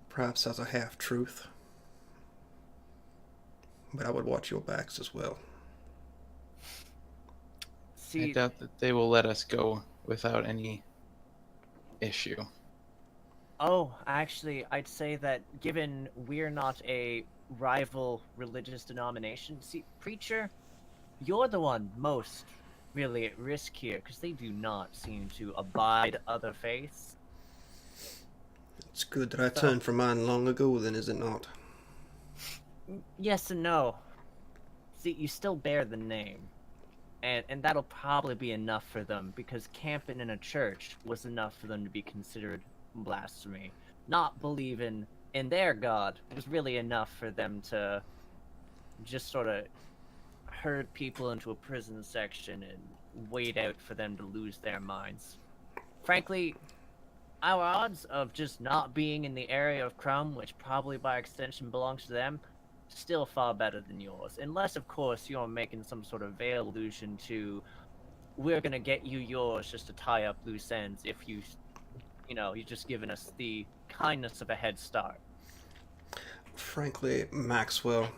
perhaps that's a half-truth, but I would watch your backs as well. See, I doubt that they will let us go without any issue. oh, actually, I'd say that given we're not a rival religious denomination, see, Preacher, you're the one most really at risk here, because they do not seem to abide other faiths. It's good that I turned from mine long ago, then, is it not? Yes and no. See, you still bear the name. And that'll probably be enough for them, because camping in a church was enough for them to be considered blasphemy. Not believing in their god was really enough for them to just sort of herd people into a prison section and wait out for them to lose their minds. Frankly, our odds of just not being in the area of Crum, which probably by extension belongs to them, still far better than yours. Unless, of course, you're making some sort of veiled allusion to, we're gonna get you yours just to tie up loose ends if you're just giving us the kindness of a head start. Frankly, Maxwell,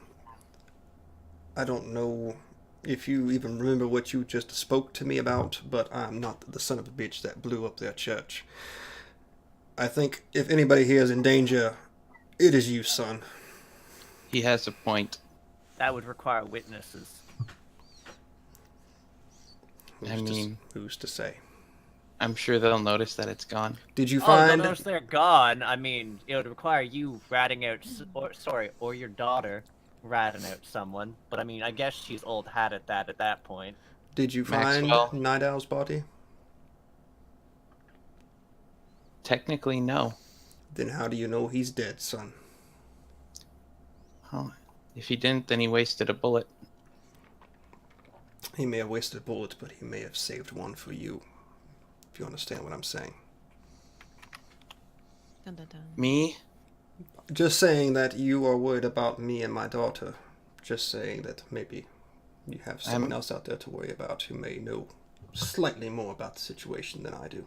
I don't know if you even remember what you just spoke to me about, but I'm not the son of a bitch that blew up their church. I think if anybody here is in danger, it is you, son. He has a point. That would require witnesses. Who's to say? I'm sure they'll notice that it's gone. Did you Oh, find? notice they're gone. I mean, it would require you ratting out, or your daughter ratting out someone. But I mean, I guess she's old hat at that point. Did you find Maxwell? Night Owl's body? Technically, no. Then how do you know he's dead, son? Oh, if he didn't, then he wasted a bullet. He may have wasted a bullet, but he may have saved one for you. If you understand what I'm saying. Dun, dun, dun. Me? Just saying that you are worried about me and my daughter. Just saying that maybe you have someone else out there to worry about who may know slightly more about the situation than I do.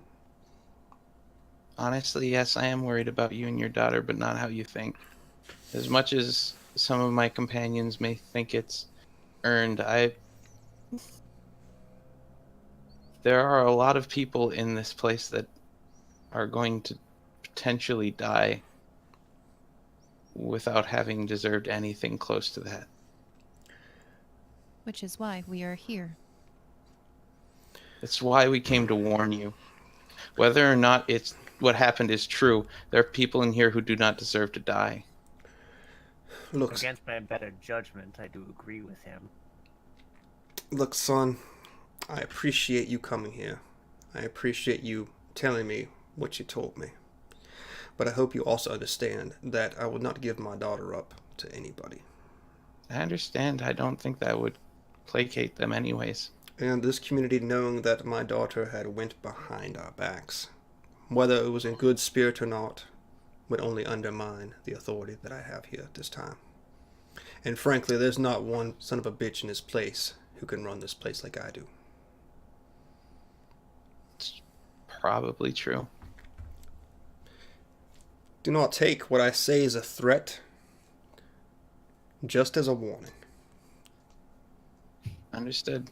Honestly, yes, I am worried about you and your daughter, but not how you think. As much as some of my companions may think it's earned, there are a lot of people in this place that are going to potentially die without having deserved anything close to that. Which is why we are here. That's why we came to warn you. Whether or not what happened is true, there are people in here who do not deserve to die. Look, Against my better judgment, I do agree with him. look, son, I appreciate you coming here. I appreciate you telling me what you told me. But I hope you also understand that I will not give my daughter up to anybody. I understand. I don't think that would placate them anyways. And this community knowing that my daughter had went behind our backs, whether it was in good spirit or not, would only undermine the authority that I have here at this time. And frankly, there's not one son of a bitch in this place who can run this place like I do. It's probably true. Do not take what I say as a threat, just as a warning. Understood.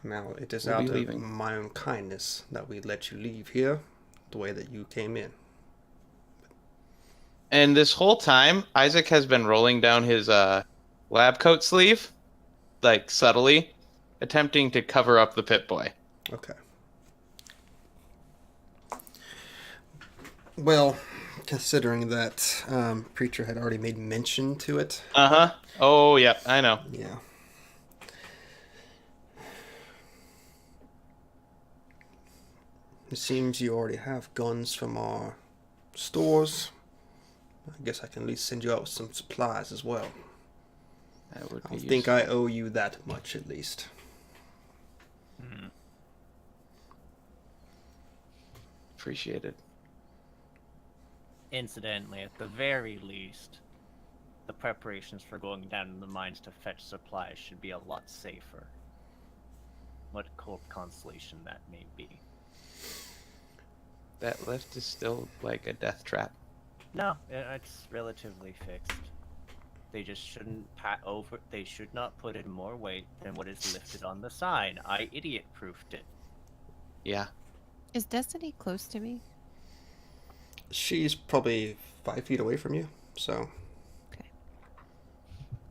Now, it is We'll be out of leaving. my own kindness that we let you leave here the way that you came in. And this whole time, Isaac has been rolling down his lab coat sleeve, like subtly, attempting to cover up the Pit Boy. Okay. Well, considering that Preacher had already made mention to it. Uh-huh. Oh, yeah, I know. Yeah. It seems you already have guns from our stores. I guess I can at least send you out with some supplies as well. That would I be think useful. I owe you that much at least. Appreciated. Incidentally, at the very least, the preparations for going down in the mines to fetch supplies should be a lot safer. What cold consolation that may be. That lift is still like a death trap. No, it's relatively fixed. They just shouldn't They should not put in more weight than what is lifted on the sign. I idiot-proofed it. Yeah. Is Destiny close to me? She's probably 5 feet away from you, so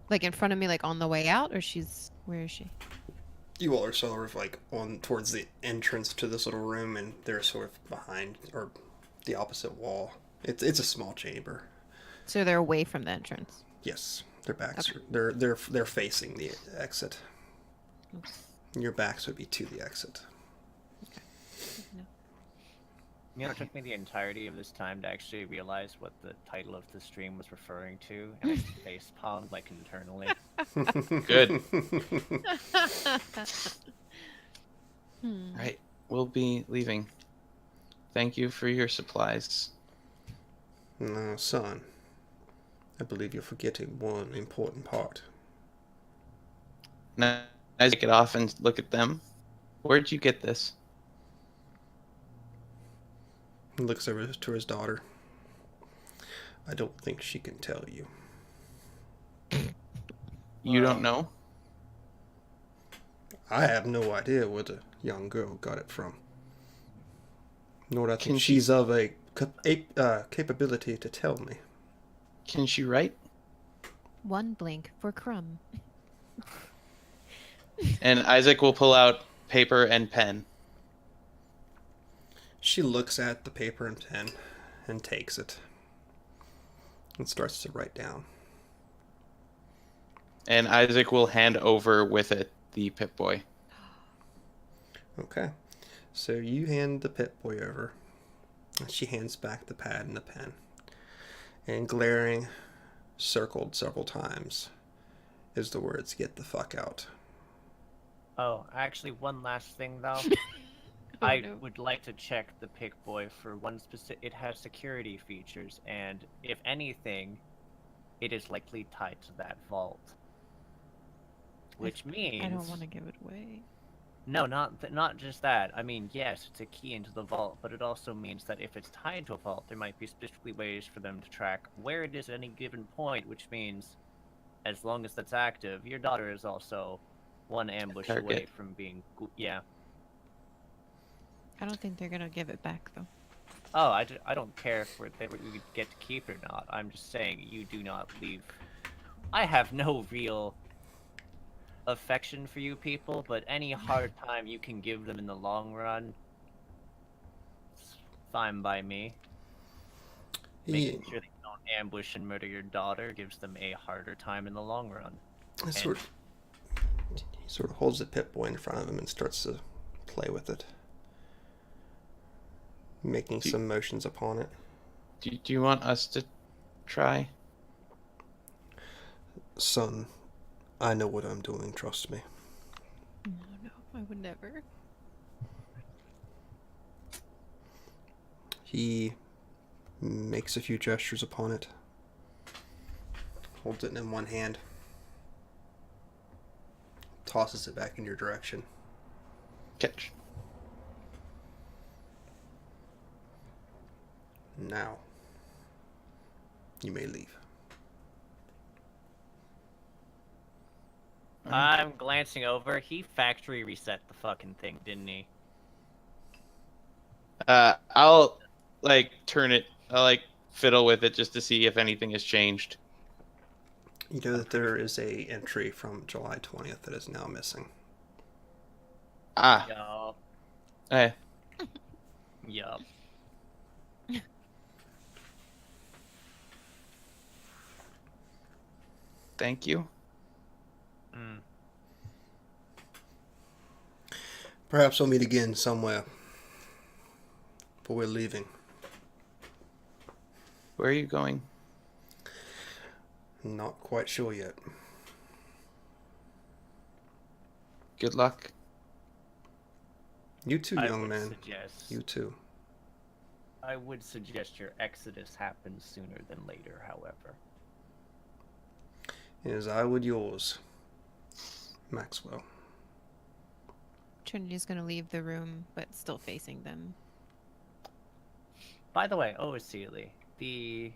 Like in front of me, like on the way out, or where is she? you all are sort of like on towards the entrance to this little room, and they're sort of behind or the opposite wall. It's a small chamber. So they're away from the entrance. Yes, their backs Okay. they're facing the exit. Okay. Your backs would be to the exit. No. You know, it took me the entirety of this time to actually realize what the title of the stream was referring to, and I face palmed like internally. Good. Hmm. Right. We'll be leaving. Thank you for your supplies. No, son. I believe you're forgetting one important part. Now, I take it off and look at them. Where'd you get this? He looks over to his daughter. I don't think she can tell you. You don't know? I have no idea where the young girl got it from. Nor do I Can think she- she's of a capability to tell me. Can she write? One blank for Crum. And Isaac will pull out paper and pen. She looks at the paper and pen and takes it and starts to write down. And Isaac will hand over with it the Pip-Boy. Okay. So you hand the Pip-Boy over. And she hands back the pad and the pen. And glaring, circled several times, is the words, "Get the fuck out." Oh, actually, one last thing though. Oh, I no. would like to check the Pick-Boy for one specific. It has security features, and if anything, it is likely tied to that vault. Which means I don't want to give it away. no, not just that. I mean, yes, it's a key into the vault, but it also means that if it's tied to a vault, there might be specifically ways for them to track where it is at any given point. Which means, as long as that's active, your daughter is also one ambush away Target. from being. Yeah. I don't think they're gonna give it back though. Oh, I don't care if we get to keep it or not. I'm just saying you do not leave. I have no real affection for you people, but any hard time you can give them in the long run, it's fine by me. Making sure they don't ambush and murder your daughter gives them a harder time in the long run. He sort of holds the Pip-Boy in front of him and starts to play with it, making some motions upon it. Do you want us to try? Son, I know what I'm doing, trust me. No, I would never. He makes a few gestures upon it, holds it in one hand, tosses it back in your direction. Catch. Now, you may leave. I'm glancing over. He factory reset the fucking thing, didn't he? I'll turn it. I'll fiddle with it just to see if anything has changed. You know that there is a entry from July 20th that is now missing. Ah. Yup. Hey. Yup. Thank you. Perhaps we'll meet again somewhere. But we're leaving. Where are you going? Not quite sure yet. Good luck. You too, I young would man. suggest- You too. I would suggest your exodus happens sooner than later, however. As I would yours, Maxwell. Trinity's gonna leave the room, but still facing them. By the way, Sealy, the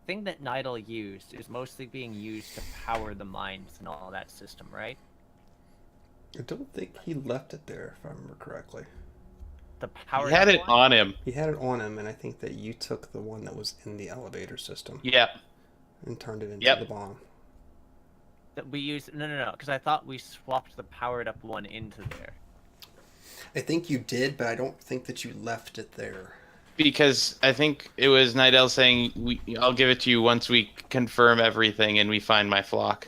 thing that Nidal used is mostly being used to power the mines and all that system, right? I don't think he left it there, if I remember correctly. The power. He had it on him. He had it on him, and I think that you took the one that was in the elevator system Yep. and turned it into Yep. the bomb. That we used. No, because I thought we swapped the powered up one into there. I think you did, but I don't think that you left it there. Because I think it was Nidell saying, I'll give it to you once we confirm everything and we find my flock.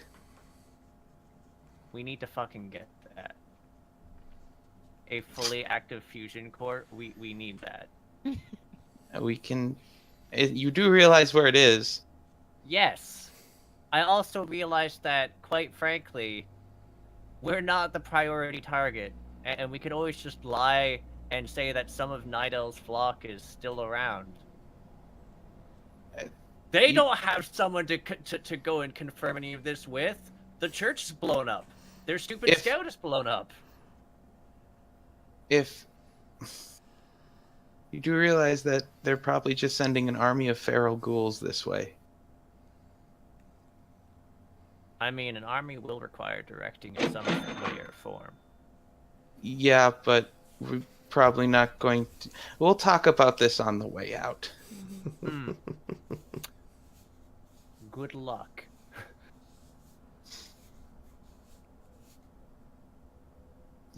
We need to fucking get that. A fully active fusion core. We need that. We can... You do realize where it is. Yes. I also realized that, quite frankly, we're not the priority target, and we could always just lie and say that some of Nidell's flock is still around. They don't have someone to go and confirm any of this with. The church is blown up. Their stupid scout is blown up. If... You do realize that they're probably just sending an army of feral ghouls this way. I mean, an army will require directing in some way or form. Yeah, but we're probably not going to... We'll talk about this on the way out. Good luck.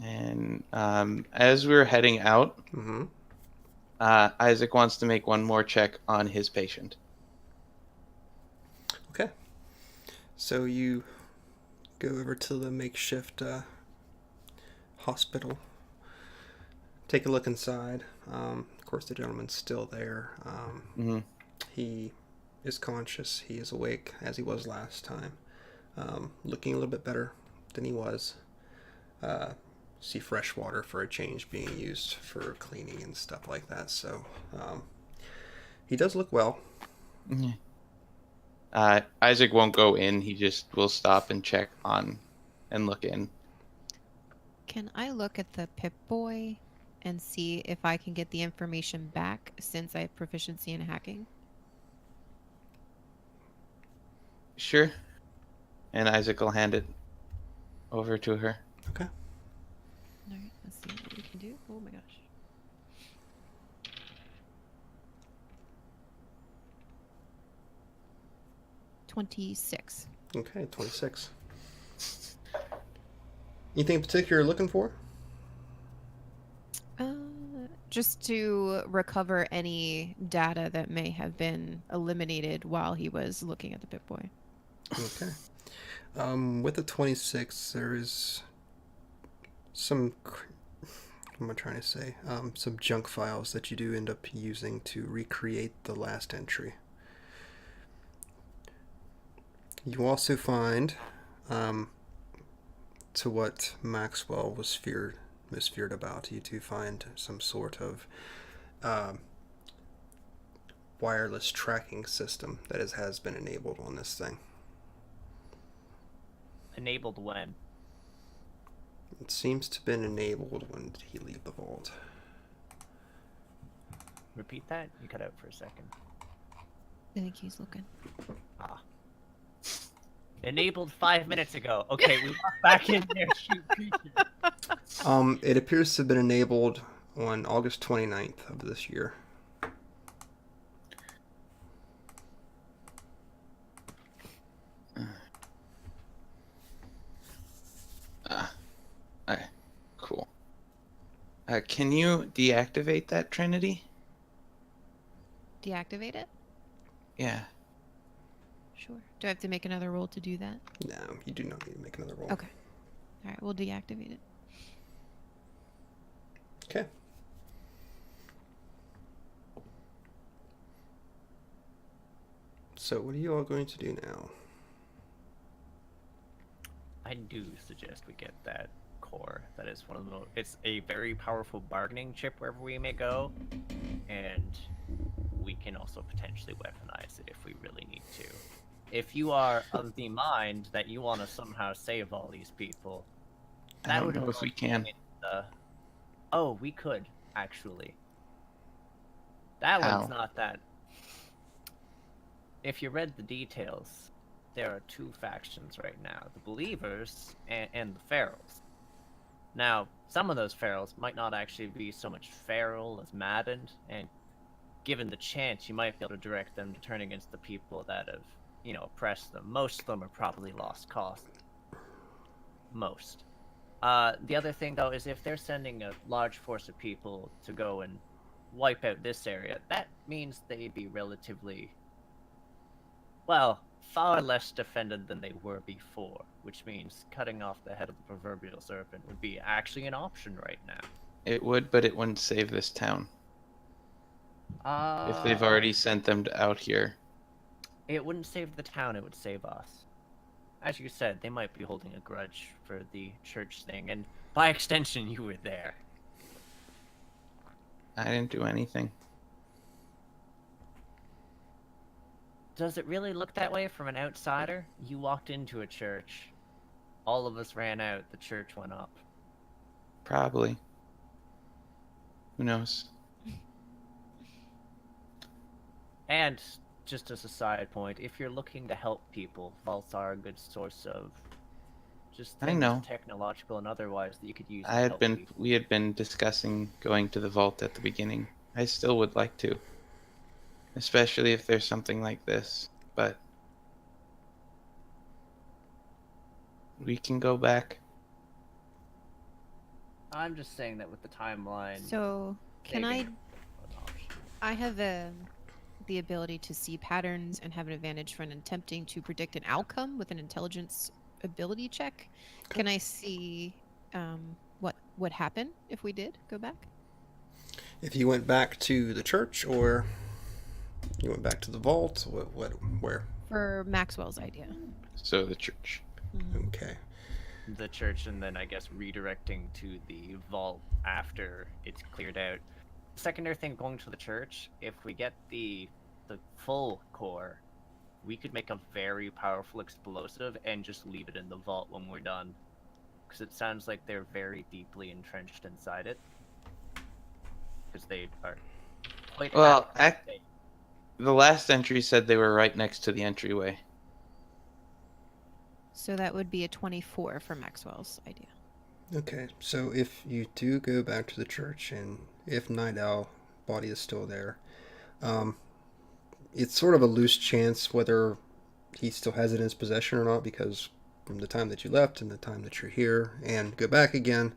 And as we're heading out, Isaac wants to make one more check on his patient. Okay. So you go over to the makeshift hospital. Take a look inside. Of course, the gentleman's still there. He is conscious. He is awake, as he was last time. Looking a little bit better than he was. See fresh water for a change being used for cleaning and stuff like that. So he does look well. Isaac won't go in. He just will stop and check on and look in. Can I look at the Pip-Boy and see if I can get the information back since I have proficiency in hacking? Sure. And Isaac will hand it over to her. Okay. Alright, let's see what we can do. Oh my gosh. $26. Okay, 26. Anything in particular you're looking for? Just to recover any data that may have been eliminated while he was looking at the Pip-Boy. Okay. With the 26, there is some... What am I trying to say? Some junk files that you do end up using to recreate the last entry. You also find, to what Maxwell was feared about, you do find some sort of wireless tracking system that has been enabled on this thing. Enabled when? It seems to have been enabled when did he leave the vault. Repeat that? You cut out for a second. I think he's looking. Enabled 5 minutes ago. Okay, we walk back in there. Shoot creature. It appears to have been enabled on August 29th of this year. Cool. Can you deactivate that, Trinity? Deactivate it? Yeah. Sure. Do I have to make another roll to do that? No, you do not need to make another roll. Okay. All right, we'll deactivate it. Okay. So what are you all going to do now? I do suggest we get that core. That is one of the most. It's a very powerful bargaining chip wherever we may go, and we can also potentially weaponize it if we really need to. If you are of the mind that you want to somehow save all these people, I don't know if we can. Oh, we could actually. That How? one's not that. If you read the details, there are two factions right now: the Believers and the Ferals. Now, some of those Ferals might not actually be so much feral as maddened, and given the chance, you might be able to direct them to turn against the people that have, oppressed them. Most of them are probably lost cause. Most. The other thing, though, is if they're sending a large force of people to go and wipe out this area, that means they'd be relatively, well, far less defended than they were before, which means cutting off the head of the proverbial serpent would be actually an option right now. It would, but it wouldn't save this town. If they've already sent them out here. It wouldn't save the town, it would save us. As you said, they might be holding a grudge for the church thing, and by extension, you were there. I didn't do anything. Does it really look that way from an outsider? You walked into a church. All of us ran out, the church went up. Probably. Who knows? And, just as a side point, if you're looking to help people, vaults are a good source of just I things, know. technological and otherwise, that you could use to I had help been. people. We had been discussing going to the vault at the beginning. I still would like to, especially if there's something like this. But we can go back. I'm just saying that with the timeline... So, can I... saving an option. I have the ability to see patterns and have an advantage when attempting to predict an outcome with an intelligence ability check. Okay. Can I see what would happen if we did go back? If you went back to the church, or you went back to the vault, where? For Maxwell's idea. So the church. Okay. The church, and then I guess redirecting to the vault after it's cleared out. Secondary thing, going to the church, if we get the full core, we could make a very powerful explosive and just leave it in the vault when we're done. Because it sounds like they're very deeply entrenched inside it. Because they are quite Well, happy. the last entry said they were right next to the entryway. So that would be a 24 for Maxwell's idea. Okay, so if you do go back to the church, and if Night Owl body is still there, it's sort of a loose chance whether he still has it in his possession or not, because from the time that you left and the time that you're here and go back again,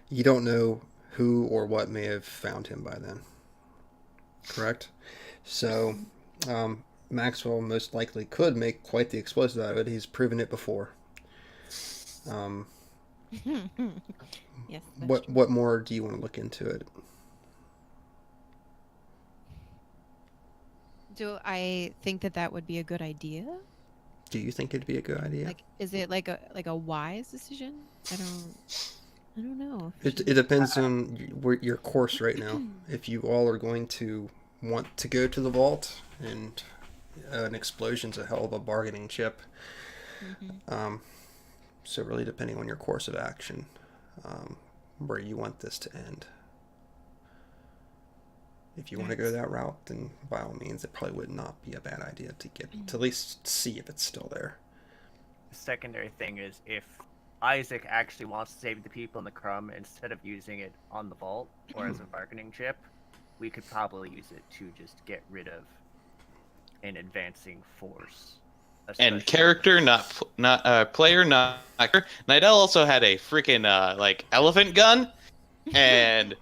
you don't know who or what may have found him by then. Correct? So, Maxwell most likely could make quite the explosive out of it. He's proven it before. Yes. What more do you want to look into it? Do I think that would be a good idea? Do you think it'd be a good idea? Like, is it like a wise decision? I don't know. It depends on your course right now. If you all are going to want to go to the vault, and an explosion's a hell of a bargaining chip. So really depending on your course of action, where you want this to end. If you want to go that route, then by all means, it probably would not be a bad idea to get to at least see if it's still there. The secondary thing is, if Isaac actually wants to save the people in the Crum, instead of using it on the vault or as a bargaining chip, we could probably use it to just get rid of an advancing force. And character, not player, not actor. Night Owl also had a freaking like elephant gun, and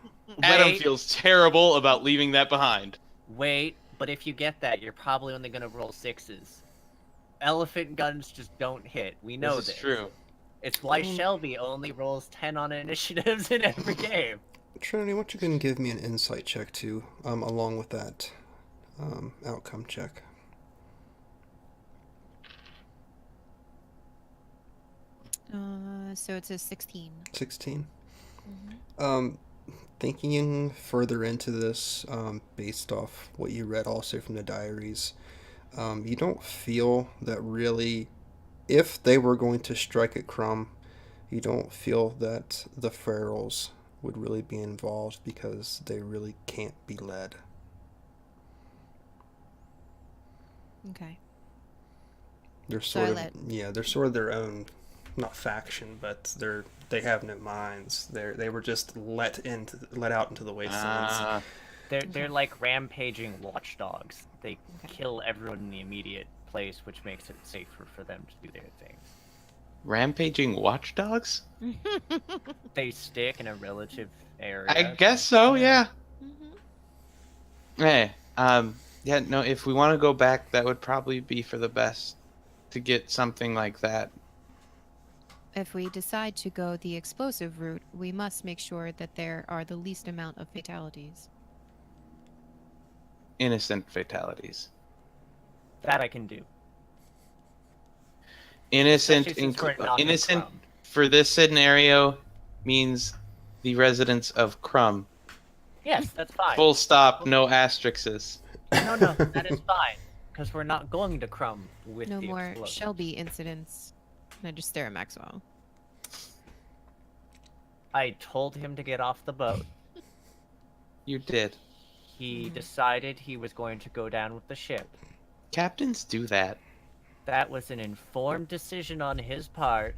Adam feels terrible about leaving that behind. Wait, but if you get that, you're probably only gonna roll 6s. elephant guns just don't hit. We know This this. is true. It's why Shelby only rolls 10 on initiatives in every game. Trinity, what you can give me an insight check too, along with that outcome check. So it's a 16. 16. Mhm. Thinking further into this, based off what you read also from the diaries, you don't feel that really, if they were going to strike at Crum, you don't feel that the Ferals would really be involved because they really can't be led. Okay. They're So I sort of let- they're sort of their own, not faction, but they have no minds. They were just let out into the wastelands. They're like rampaging watchdogs. They Okay. kill everyone in the immediate place, which makes it safer for them to do their things. Rampaging watchdogs? They stick in a relative area. I guess so, yeah. Mhm. Hey, yeah, no, if we want to go back, that would probably be for the best to get something like that. If we decide to go the explosive route, we must make sure that there are the least amount of fatalities. Innocent fatalities. That I can do. Innocent, Especially since we're not in innocent Crum. for this scenario means the residents of Crum. Yes, that's fine. Full stop, no asterisks. No, that is fine. Because we're not going to Crum with No the more explosives. Shelby incidents. And I just stare at Maxwell. I told him to get off the boat. You did. He decided he was going to go down with the ship. Captains do that. That was an informed decision on his part.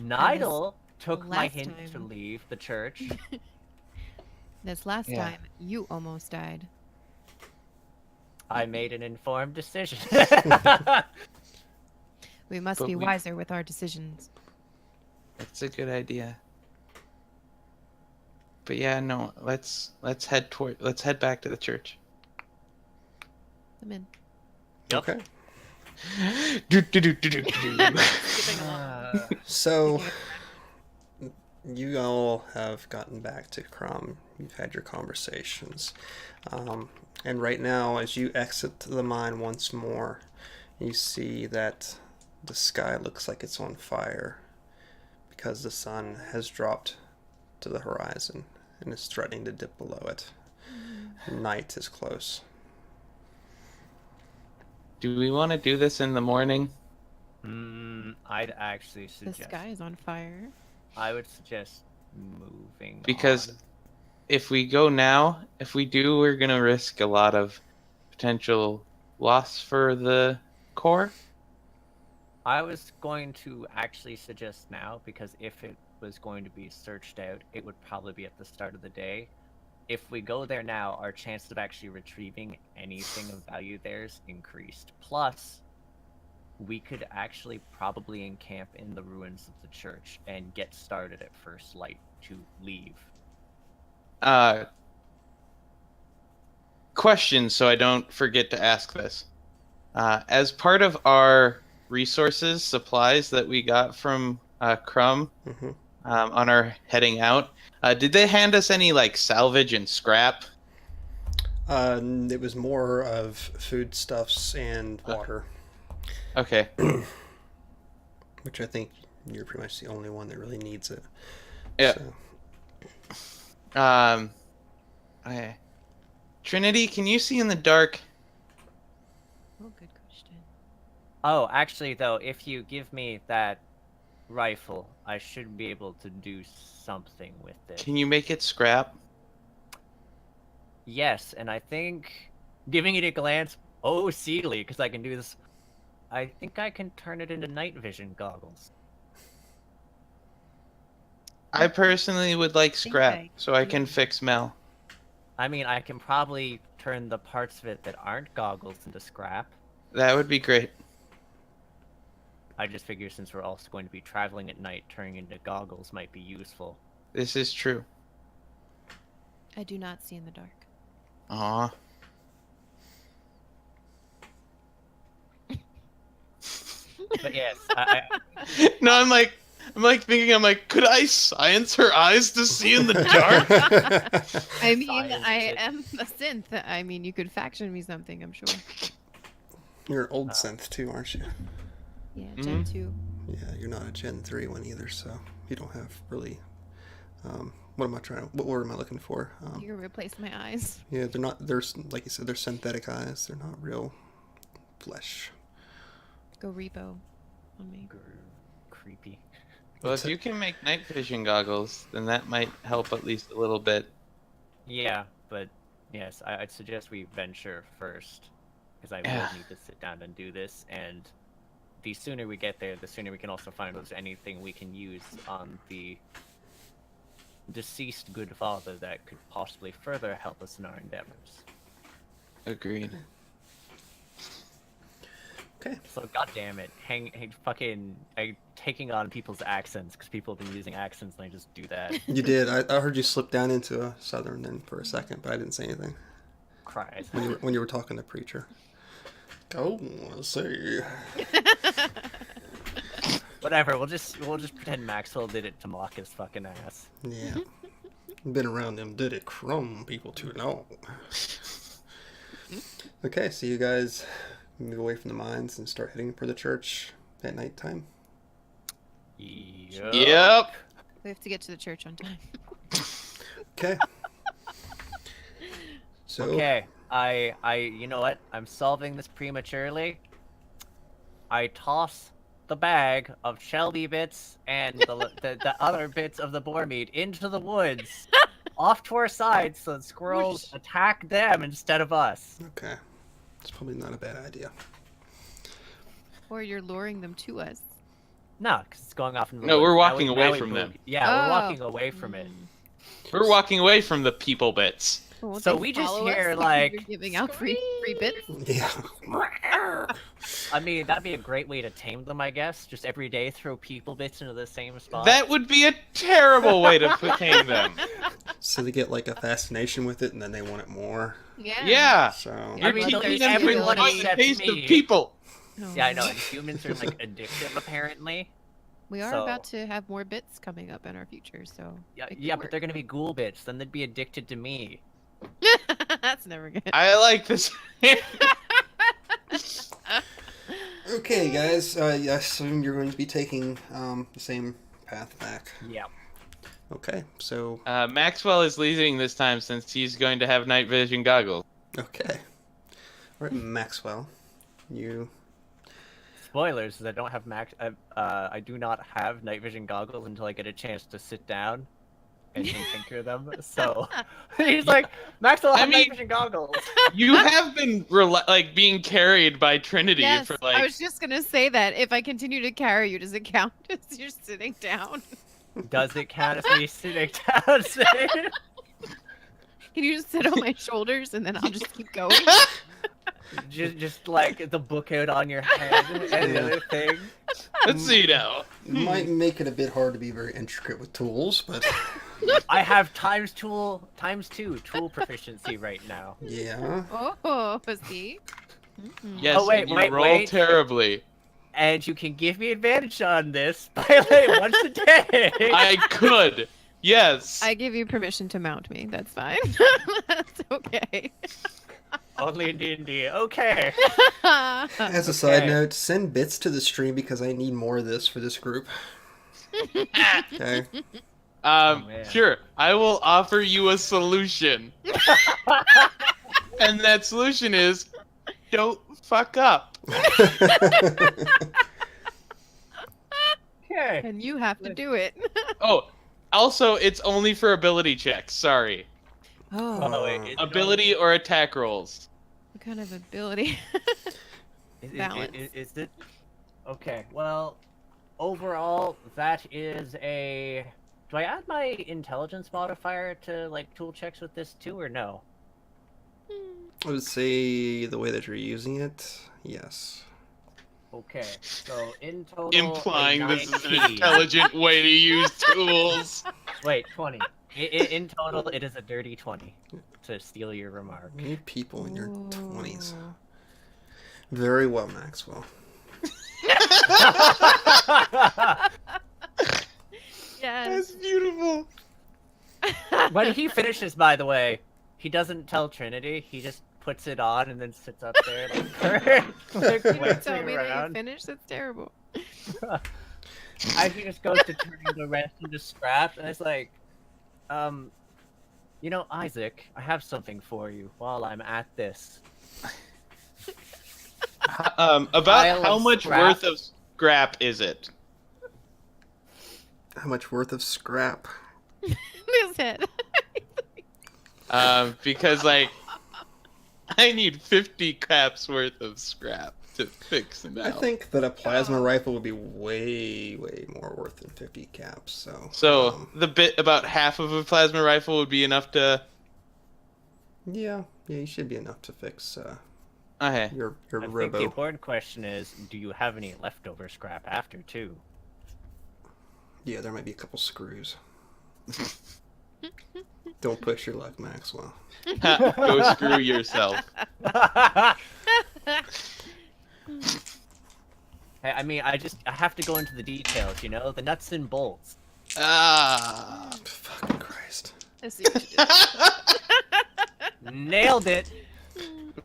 Nidal took my last hint to time. leave the church. This last Yeah. time, you almost died. I made an informed decision. We must But be we- wiser with our decisions. That's a good idea. But yeah, no, let's head back to the church. I'm in. Okay. Do, do, do, do, do, do. So, you all have gotten back to Crum. You've had your conversations. And right now, as you exit the mine once more, you see that the sky looks like it's on fire because the sun has dropped to the horizon and is threatening to dip below it. Night is close. Do we want to do this in the morning? I'd actually The suggest. sky is on fire. I would suggest moving. Because on. if we go now, if we do, we're gonna risk a lot of potential loss for the core. I was going to actually suggest now, because if it was going to be searched out, it would probably be at the start of the day. If we go there now, our chances of actually retrieving anything of value there is increased. Plus, we could actually probably encamp in the ruins of the church and get started at first light to leave. Question, so I don't forget to ask this. As part of our resources, supplies that we got from Crum Mhm. on our heading out, did they hand us any like salvage and scrap? It was more of foodstuffs and water, Okay. which I think you're pretty much the only one that really needs it. Yeah. So, Okay. Trinity, can you see in the dark? Oh, good question. Oh, actually, though, if you give me that rifle, I should be able to do something with it. Can you make it scrap? Yes, and I think giving it a glance, Seedly, because I can do this. I think I can turn it into night vision goggles. I personally would like think scrap, I so I do. can fix Mel. I mean, I can probably turn the parts of it that aren't goggles into scrap. That would be great. I just figure since we're also going to be traveling at night, turning into goggles might be useful. This is true. I do not see in the dark. Aw. But yes, No, I'm like thinking, could I science her eyes to see in the dark? I mean, Science I it. am a synth. I mean, you could faction me something, I'm sure. You're an old synth too, aren't you? Yeah, Gen 2. Yeah, you're not a Gen 3 one either, so you don't have really. What word am I looking for? You can replace my eyes. Yeah, they're not. They're like you said, they're synthetic eyes. They're not real flesh. Go repo on me. creepy. Well, if you can make night vision goggles, then that might help at least a little bit. Yeah, but yes, I'd suggest we venture first, because I Yeah. will need to sit down and do this, and the sooner we get there, the sooner we can also find out if there's anything we can use on the deceased good father that could possibly further help us in our endeavors. Agreed. Okay. So, goddamn it, taking on people's accents, because people have been using accents, and I just do that. You did. I heard you slip down into a southern then for a second, but I didn't say anything Cries. when you were talking to preacher. Go see. Whatever. We'll just pretend Maxwell did it to mock his fucking ass. Yeah. Been around them did it Crum people too long. Okay, so you guys move away from the mines and start heading for the church at nighttime. Yep. We have to get to the church on time. Okay. So Okay, you know what? I'm solving this prematurely. I toss the bag of Shelby bits and the other bits of the boar meat into the woods, off to our side, so the squirrels attack them instead of us. Okay. It's probably not a bad idea. Or you're luring them to us. No, because it's going off in the No, woods. we're Now walking we- away now we from move- them. Yeah, Oh. we're walking away from it. We're walking away from the people bits. Won't So they we just follow us hear, because like, you're giving out free bits. Yeah. I mean, that'd be a great way to tame them, I guess. Just every day throw people bits into the same spot. That would be a terrible way to tame them. So they get like a fascination with it and then they want it more. Yeah. Yeah. So Yeah. You're I mean, teaching there's them to everyone enjoy the except taste of me. people. Oh. Yeah, I know. And humans are like addictive, apparently. We are So- about to have more bits coming up in our future, so. Yeah, it could yeah, but work. they're gonna be ghoul bits. Then they'd be addicted to me. That's never good. I like this. okay, guys. Yes, so you're going to be taking the same path back. Yeah. Okay. So Maxwell is leading this time since he's going to have night vision goggles. okay. All right, Maxwell. You. Spoilers: is I don't have I do not have night vision goggles until I get a chance to sit down and tinker them. So he's like, Maxwell, I have night mean- vision goggles. You have been being carried by Trinity Yes, for I was just gonna say that. If I continue to carry you, does it count as you're sitting down? Does it count as me sitting down? Can you just sit on my shoulders and then I'll just keep going? just like the book out on your head and the other thing. Let's see now. It might make it a bit hard to be very intricate with tools, but I have times 2 tool proficiency right now. yeah. Oh, see? Mm-mm. Yes, Oh, wait, and you wait, roll wait. terribly. And you can give me advantage on this by like once a day. I could. Yes. I give you permission to mount me. That's fine. That's okay. Only in D&D. Okay. As a side Okay. note, send bits to the stream because I need more of this for this group. Okay. man. Sure. I will offer you a solution. And that solution is don't fuck up. Okay. And you have to do it. Oh, also, it's only for ability checks. Sorry. Oh, wait, Ability or attack rolls. What kind of ability? Balance. Is it? Okay. Well, overall, that is a. Do I add my intelligence modifier to like tool checks with this too, or no? I would say the way that you're using it, yes. Okay. So in total, Implying a this is an 19. intelligent way to use tools. Wait, 20. In total, it is a dirty 20 to steal your remark. You people in your 20s. Ooh. Very well, Maxwell. Yes. That's beautiful. When he finishes, by the way, he doesn't tell Trinity. He just puts it on and then sits up there like You glancing tell me that you around. finished? That's terrible. He just goes to turning the rest into scrap, and it's like, you know, Isaac, I have something for you while I'm at this. About Pile how of much scrap. worth of scrap is it? How much worth of scrap? His head. Because like, I need 50 caps worth of scrap to fix it I out. think that a plasma rifle would be way, way more worth than 50 caps. So the bit about half of a plasma rifle would be enough to. yeah, you should be enough to fix Okay. your I think the robo. important question is, do you have any leftover scrap after, too? Yeah, there might be a couple screws. Don't push your luck, Maxwell. Go screw yourself. Hey, I mean, I have to go into the details, you know? The nuts and bolts. Ah. Fucking Christ. I see what you did. Nailed it!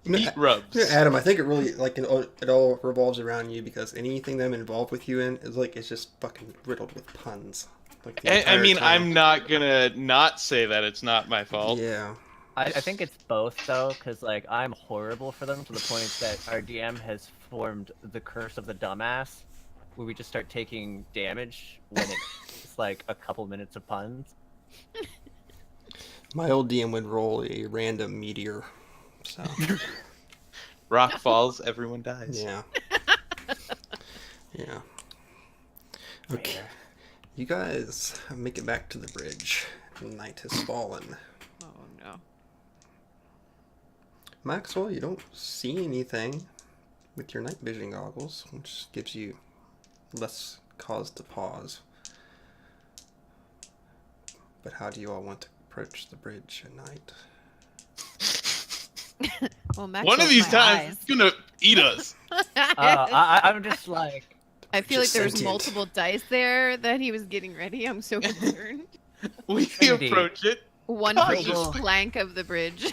Meat rubs. Yeah, Adam, I think it really it all revolves around you because anything that I'm involved with you in is like it's just fucking riddled with puns. Like the I entire mean, time. I'm not gonna not say that it's not my fault. Yeah. I think it's both, though, because, like, I'm horrible for them to the point that our DM has formed the curse of the dumbass, where we just start taking damage when it's, like, a couple minutes of puns. My old DM would roll a random meteor. So Rock falls, everyone dies. yeah. Yeah. Okay. You guys make it back to the bridge. Night has fallen. Oh no. Maxwell, you don't see anything with your night vision goggles, which gives you less cause to pause. But how do you all want to approach the bridge at night? Well, One of these times, it's gonna eat us. I'm just like... I feel like Just there was sentient. multiple dice there that he was getting ready. I'm so concerned. We Trinity. approach it. One for each Cautiously. plank of the bridge.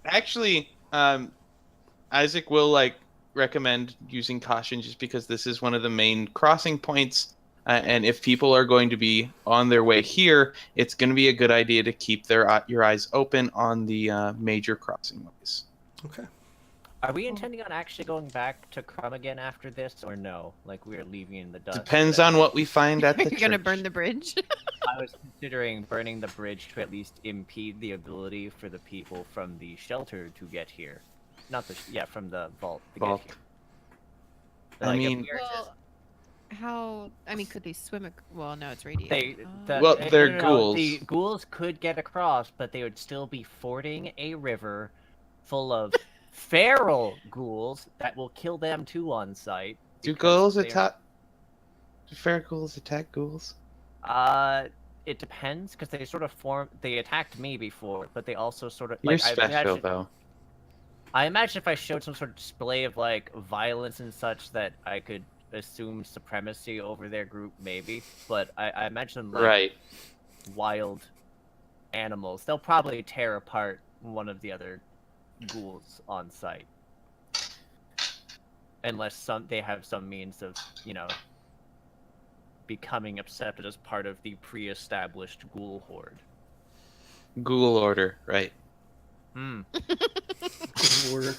Actually, Isaac will like recommend using caution just because this is one of the main crossing points, and if people are going to be on their way here, it's going to be a good idea to keep your eyes open on the major crossing ways. Okay. Are we intending on actually going back to Crum again after this, or no? Like, we're leaving in the dust? Depends on what we find at the You're gonna church. burn the bridge. I was considering burning the bridge to at least impede the ability for the people from the shelter to get here. Not the from the vault to Vault. get here. I Like, if mean- we were just- Well, how? I mean, could they swim? Well, no, it's radiant. Well, they're no, ghouls. The ghouls could get across, but they would still be fording a river full of feral ghouls that will kill them too on sight. Do because ghouls they are- attack? Do fair ghouls attack ghouls? It depends, because they sort of they attacked me before, but they also sort of You're like special though. I imagine if I showed some sort of display of like violence and such that I could assume supremacy over their group, maybe. But I imagine like Right. wild animals, they'll probably tear apart one of the other ghouls on sight, unless they have some means of, you know, becoming accepted as part of the pre-established ghoul horde. Ghoul order, right. Or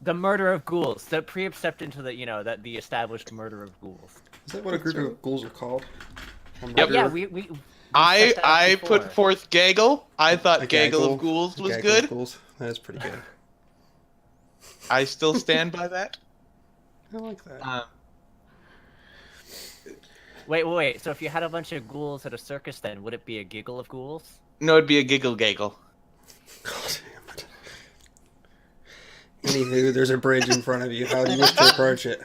The murder of ghouls. The pre-accept into the, you know, that the established murder of ghouls. is that what a group of ghouls are called? Yep. Yeah, we I set that up put before. forth Gaggle. I thought A Gaggle of Ghouls was Gaggle good. of ghouls. That is pretty good. I still stand by that. I like that. Wait. So if you had a bunch of ghouls at a circus, then would it be a giggle of ghouls? No, it'd be a Giggle Gaggle. God damn it. Anywho, there's a bridge in front of you. How do you wish to approach it?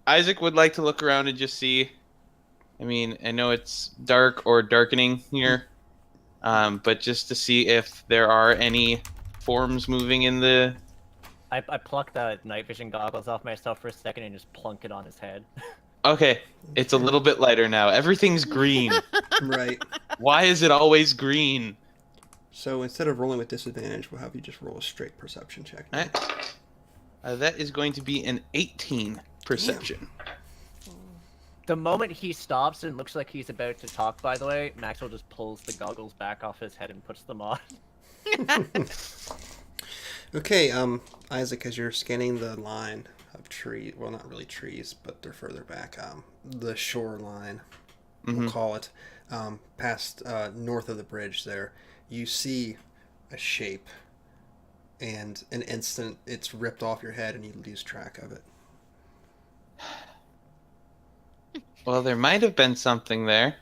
Isaac would like to look around and just see. I mean, I know it's dark or darkening here, but just to see if there are any forms moving in the I pluck the night vision goggles off myself for a second and just plunk it on his head. Okay, it's a little bit lighter now. Everything's green. Right. Why is it always green? So instead of rolling with disadvantage, we'll have you just roll a straight perception check. All right. That is going to be an 18 perception. The moment he stops and looks like he's about to talk, by the way, Maxwell just pulls the goggles back off his head and puts them on. Okay, Isaac, as you're scanning the line of trees, well, not really trees, but they're further back, the shoreline, we'll call it, past north of the bridge there, you see a shape, and an instant it's ripped off your head and you lose track of it. Well, there might have been something there.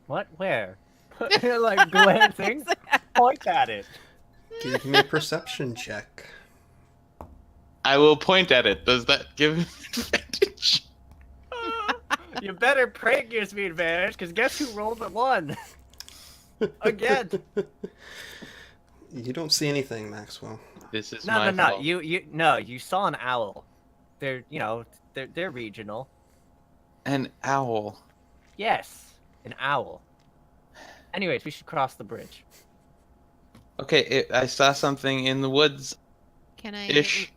What? Where? Like glancing? Point at it. Give me a perception check. I will point at it. Does that give him advantage? You better pray it gives me advantage, because guess who rolled a 1? Again. You don't see anything, Maxwell. This is No. fault. You saw an owl. They're they're regional. An owl. Yes, an owl. Anyways, we should cross the bridge. Okay, I saw something in the woods. Can I? Ish.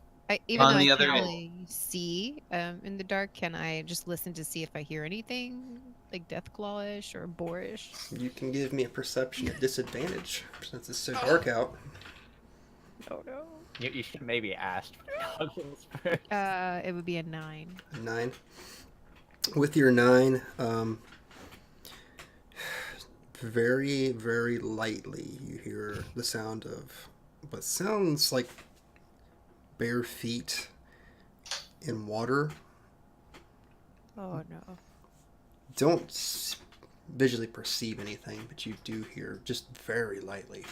Even On though the I other can't end. really see in the dark, can I just listen to see if I hear anything like Deathclaw-ish or boarish? You can give me a perception at disadvantage, since it's so dark out. Oh no. You should maybe ask for goggles first. It would be a 9. A 9. With your 9, very, very lightly, you hear the sound of what sounds like bare feet in water. Oh no. Don't visually perceive anything, but you do hear just very lightly.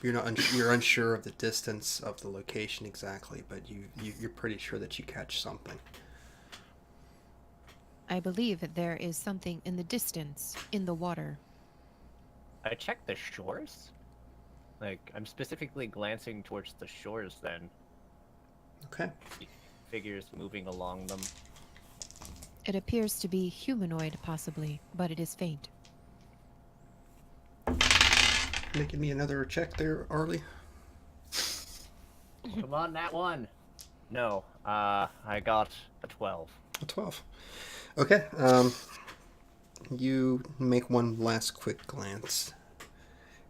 You're unsure of the distance of the location exactly, but you're pretty sure that you catch something. I believe that there is something in the distance in the water. I checked the shores. Like, I'm specifically glancing towards the shores then. Okay. Figures moving along them. It appears to be humanoid, possibly, but it is faint. Making me another check there, Arlie. Come on, that one. No, I got a 12. A 12. Okay, you make one last quick glance,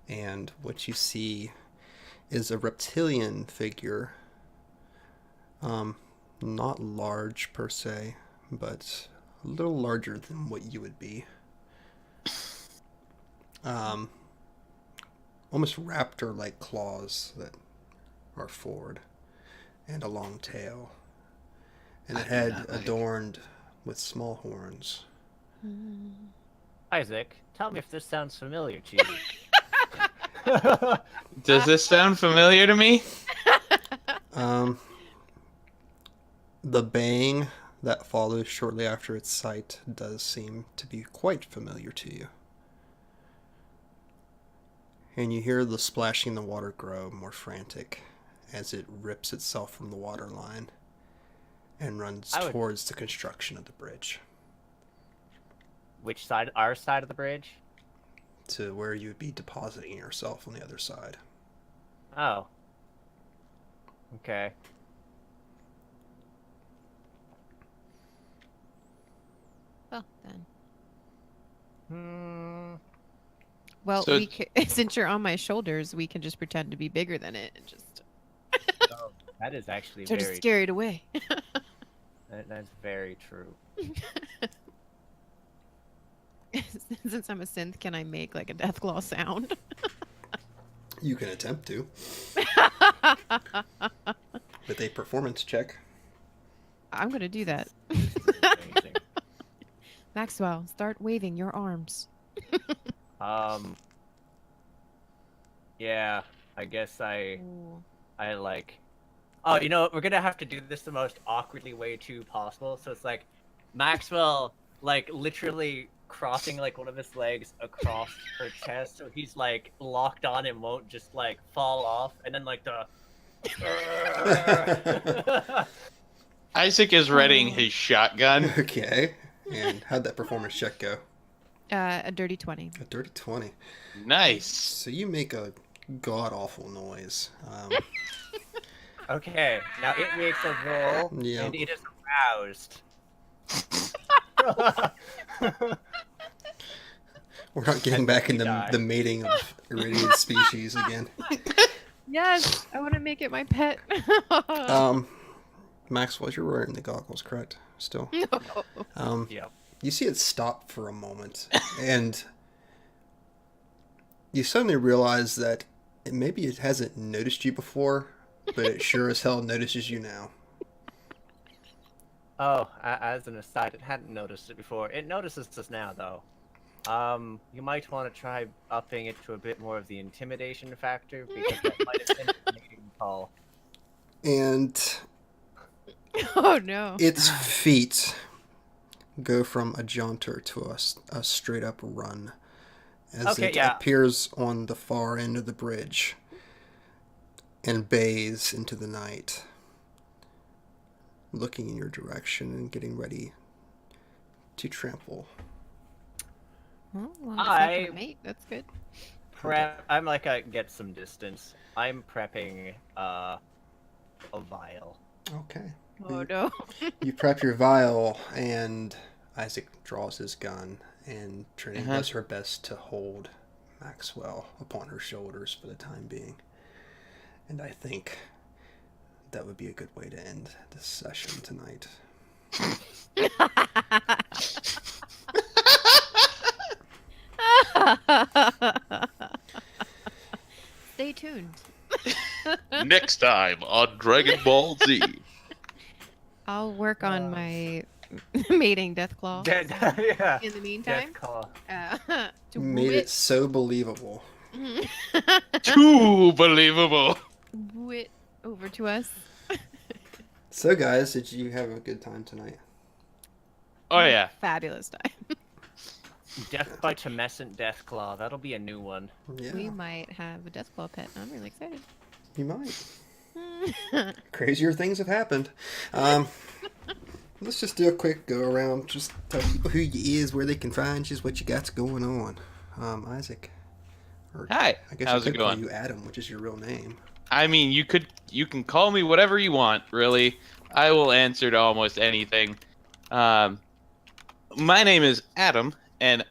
and what you see is a reptilian figure. Not large per se, but a little larger than what you would be. Almost raptor-like claws that are forward, and a long tail, and a head adorned with small horns. Isaac, tell me if this sounds familiar to you. Does this sound familiar to me? The bang that follows shortly after its sight does seem to be quite familiar to you. And you hear the splashing in the water grow more frantic as it rips itself from the water line and runs towards the construction of the bridge. Which side? Our side of the bridge? To where you would be depositing yourself on the other side. Oh. Okay. Well, then. Well, So since you're on my shoulders, we can just pretend to be bigger than it and just that is actually sort of very scare it away. That's very true. Since I'm a synth, can I make like a Deathclaw sound? You can attempt to. With a performance check. I'm gonna do that. Amazing. Maxwell, start waving your arms. Yeah, I guess I Ooh. like... Oh, you know what? We're gonna have to do this the most awkwardly way too possible. So it's like Maxwell, like, literally crossing, like, one of his legs across her chest, so he's, like, locked on and won't just, like, fall off. And then, like, the Isaac is readying his shotgun. Okay. And how'd that performance check go? A dirty 20. A dirty 20. Nice. So you make a god-awful noise. Okay, now it makes a roll, Yeah. and it is aroused. We're not getting back into die. the mating of irradiated species again. Yes, I want to make it my pet. Maxwell, you're wearing the goggles, correct? Still? Yep. You see it stop for a moment, and you suddenly realize that maybe it hasn't noticed you before, but it sure as hell notices you now. Oh, as an aside, it hadn't noticed it before. It notices us now, though. You might want to try upping it to a bit more of the intimidation factor, because that might have been a mating call. And Oh no. its feet go from a jaunter to a straight up run as it appears on the far end of the bridge and bays into the night, looking in your direction and getting ready to trample. Well, long as it's not gonna mate, that's good. I'm like, I get some distance. I'm prepping a vial. Okay. Oh no. You prep your vial, and Isaac draws his gun, and Trinity does her best to hold Maxwell upon her shoulders for the time being. And I think that would be a good way to end this session tonight. Stay tuned. Next time on Dragon Ball Z. I'll work on my mating Deathclaw Yeah. in the meantime. Deathclaw. To Made woo it so believable. Too believable. woo it over to us. So, guys, did you have a good time tonight? Oh yeah. Fabulous time. Death by Tumescent Deathclaw. That'll be a new one. Yeah, We might have a Deathclaw pet. I'm really excited. you might. Crazier things have happened. Let's just do a quick go around. Just tell people who you is, where they can find you, what you got going on. Isaac. Or, Hi. I guess How's I it could call going? you Adam, which is your real name. I mean, you can call me whatever you want, really. I will answer to almost anything. My name is Adam, and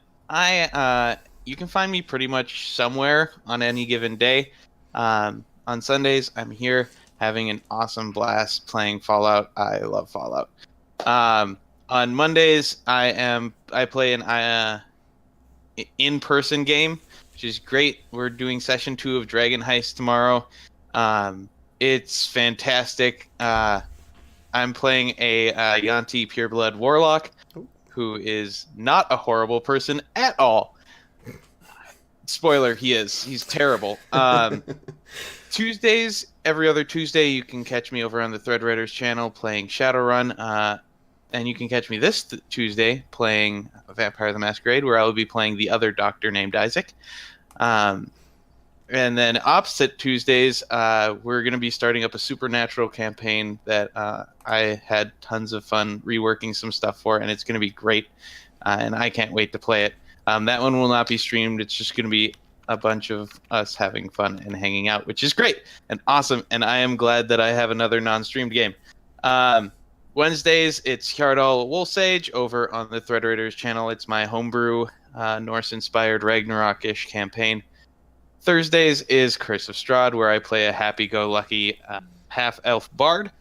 you can find me pretty much somewhere on any given day. On Sundays, I'm here having an awesome blast playing Fallout. I love Fallout. On Mondays, I play an in-person game, which is great. We're doing session 2 of Dragon Heist tomorrow. It's fantastic. I'm playing a Yanti Pureblood Warlock, who is not a horrible person at all. Spoiler, he is. He's terrible. Tuesdays, every other Tuesday, you can catch me over on the Threadwriters channel playing Shadowrun. And you can catch me this Tuesday playing Vampire the Masquerade, where I will be playing the other doctor named Isaac. And then opposite Tuesdays, we're going to be starting up a Supernatural campaign that I had tons of fun reworking some stuff for, and it's going to be great. And I can't wait to play it. That one will not be streamed. It's just going to be a bunch of us having fun and hanging out, which is great and awesome. And I am glad that I have another non-streamed game. Wednesdays, it's Hjarldal Wolfsage over on the Threadwriters channel. It's my homebrew, Norse-inspired Ragnarok-ish campaign. Thursdays is Curse of Strahd, where I play a happy-go-lucky half-elf bard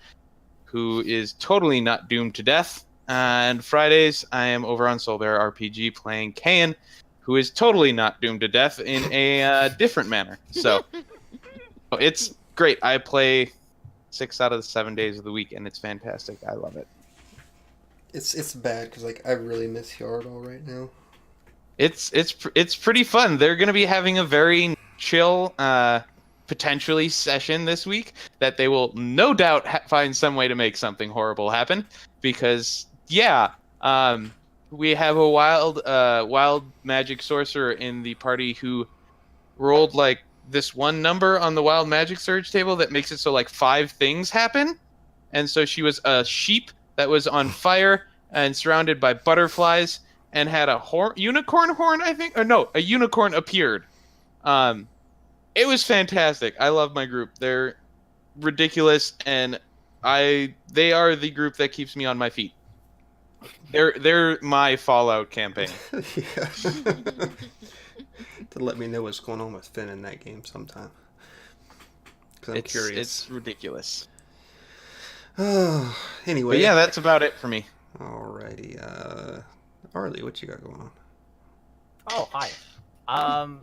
who is totally not doomed to death. And Fridays, I am over on Soulbearer RPG playing Kayan, who is totally not doomed to death in a different manner. So it's great. I play 6 out of the 7 days of the week, and it's fantastic. I love it. It's bad because I really miss Hjarldal right now. It's pretty fun. They're going to be having a very chill, potentially session this week that they will no doubt find some way to make something horrible happen. Because we have a wild magic sorcerer in the party who rolled like this one number on the wild magic surge table that makes it so like 5 things happen. And so she was a sheep that was on fire and surrounded by butterflies and had a unicorn horn, I think, or no, a unicorn appeared. It was fantastic. I love my group. They're ridiculous, and they are the group that keeps me on my feet. They're my Fallout campaign. Yeah. To let me know what's going on with Finn in that game sometime. Because I'm curious. It's ridiculous. Anyway. But yeah, that's about it for me. Alrighty. Arlie, what you got going on? Oh, hi.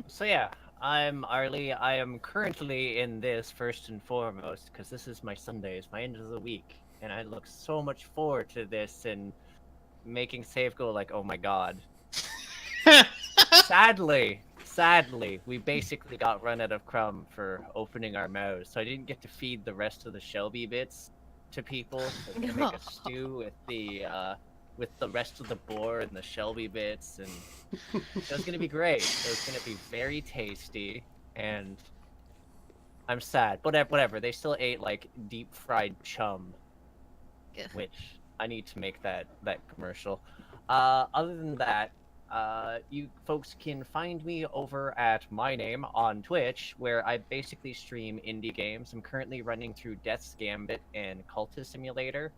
So yeah, I'm Arlie. I am currently in this first and foremost because this is my Sundays, my end of the week, and I look so much forward to this and making Save go like, oh my god. Sadly, we basically got run out of Crum for opening our mouths, so I didn't get to feed the rest of the Shelby bits to people. So I can make a stew with the rest of the boar and the Shelby bits, and it was gonna be great. It was gonna be very tasty, and I'm sad. Whatever. They still ate like deep fried chum, which I need to make that commercial. Other than that, you folks can find me over at my name on Twitch, where I basically stream indie games. I'm currently running through Death's Gambit and Cultist Simulator.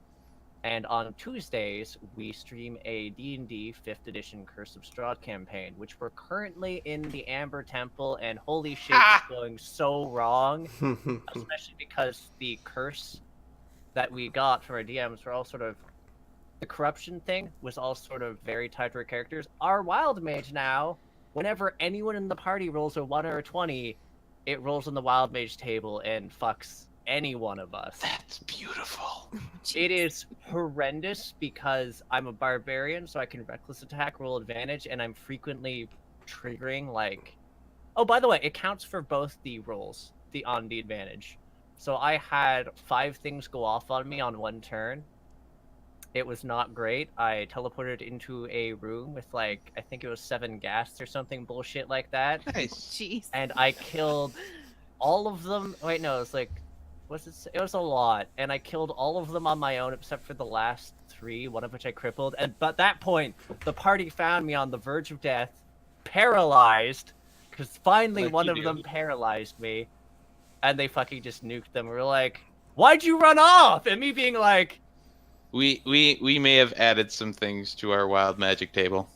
And on Tuesdays, we stream a D&D 5th edition Curse of Strahd campaign, which we're currently in the Amber Temple, and holy shit, it's going so wrong. Especially because the curse that we got from our DMs were all sort of... The corruption thing was all sort of very tied to our characters. Our Wild Mage now, whenever anyone in the party rolls a 1 or a 20, it rolls on the Wild Mage table and fucks any one of us. That's beautiful. It is horrendous because I'm a barbarian, so I can reckless attack, roll advantage, and I'm frequently triggering like... Oh, by the way, it counts for both the rolls, on the advantage. So I had 5 things go off on me on one turn. It was not great. I teleported into a room with like, I think it was 7 ghasts or something bullshit like that. Nice. Jeez. And I killed all of them. Wait, no, it's like... It was a lot, and I killed all of them on my own except for the last 3, one of which I crippled. But at that point, the party found me on the verge of death, paralyzed, because finally Like one you of do. them paralyzed me, and they fucking just nuked them. We were like, "Why'd you run off?" And me being like, We may have added some things to our wild magic table.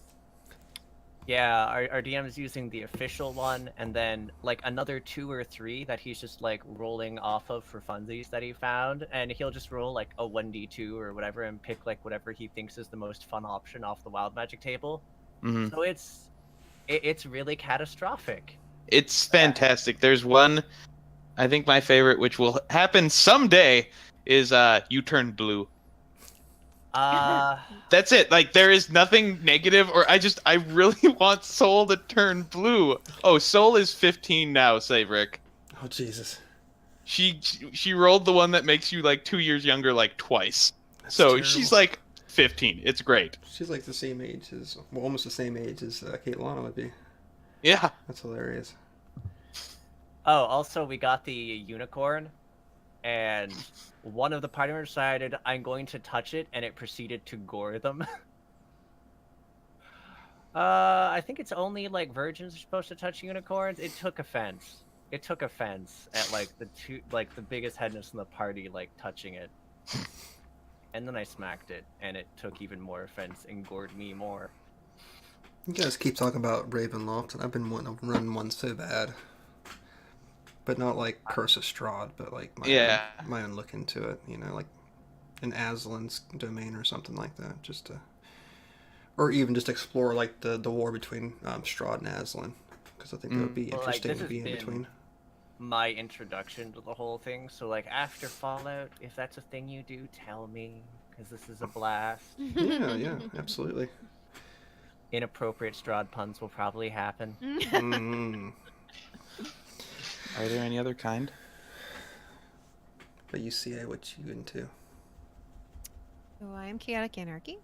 yeah, our DM is using the official one, and then like another 2 or 3 that he's just like rolling off of for funsies that he found, and he'll just roll like a 1d2 or whatever and pick like whatever he thinks is the most fun option off the wild magic table. Mm-hmm. So it's really catastrophic. It's fantastic. There's one, I think my favorite, which will happen someday, is you turn blue. That's it. Like, there is nothing negative, or I really want Soul to turn blue. Oh, Soul is 15 now, Saevrick. Oh, Jesus. She rolled the one that makes you like 2 years younger like twice. That's So terrible. she's like 15. It's great. She's like the same age as, well, almost the same age as Caitlana would be. Yeah. That's hilarious. Oh, also we got the unicorn, and one of the party members decided I'm going to touch it, and it proceeded to gore them. I think it's only like virgins are supposed to touch unicorns. It took offense. It took offense at like the biggest headness in the party like touching it. And then I smacked it, and it took even more offense and gored me more. You guys keep talking about Ravenloft, and I've been wanting to run one so bad. But not like Curse of Strahd, but like my own look into it, you know, like an Aslan's domain or something like that, just to, or even just explore like the war between Strahd and Aslan, because I think that would be interesting to be in between. My introduction to the whole thing, so like after Fallout, if that's a thing you do, tell me, because this is a blast. Yeah, absolutely. Inappropriate Strahd puns will probably happen. Are there any other kind? But you see what you into. So I am Chaotic Anarchy.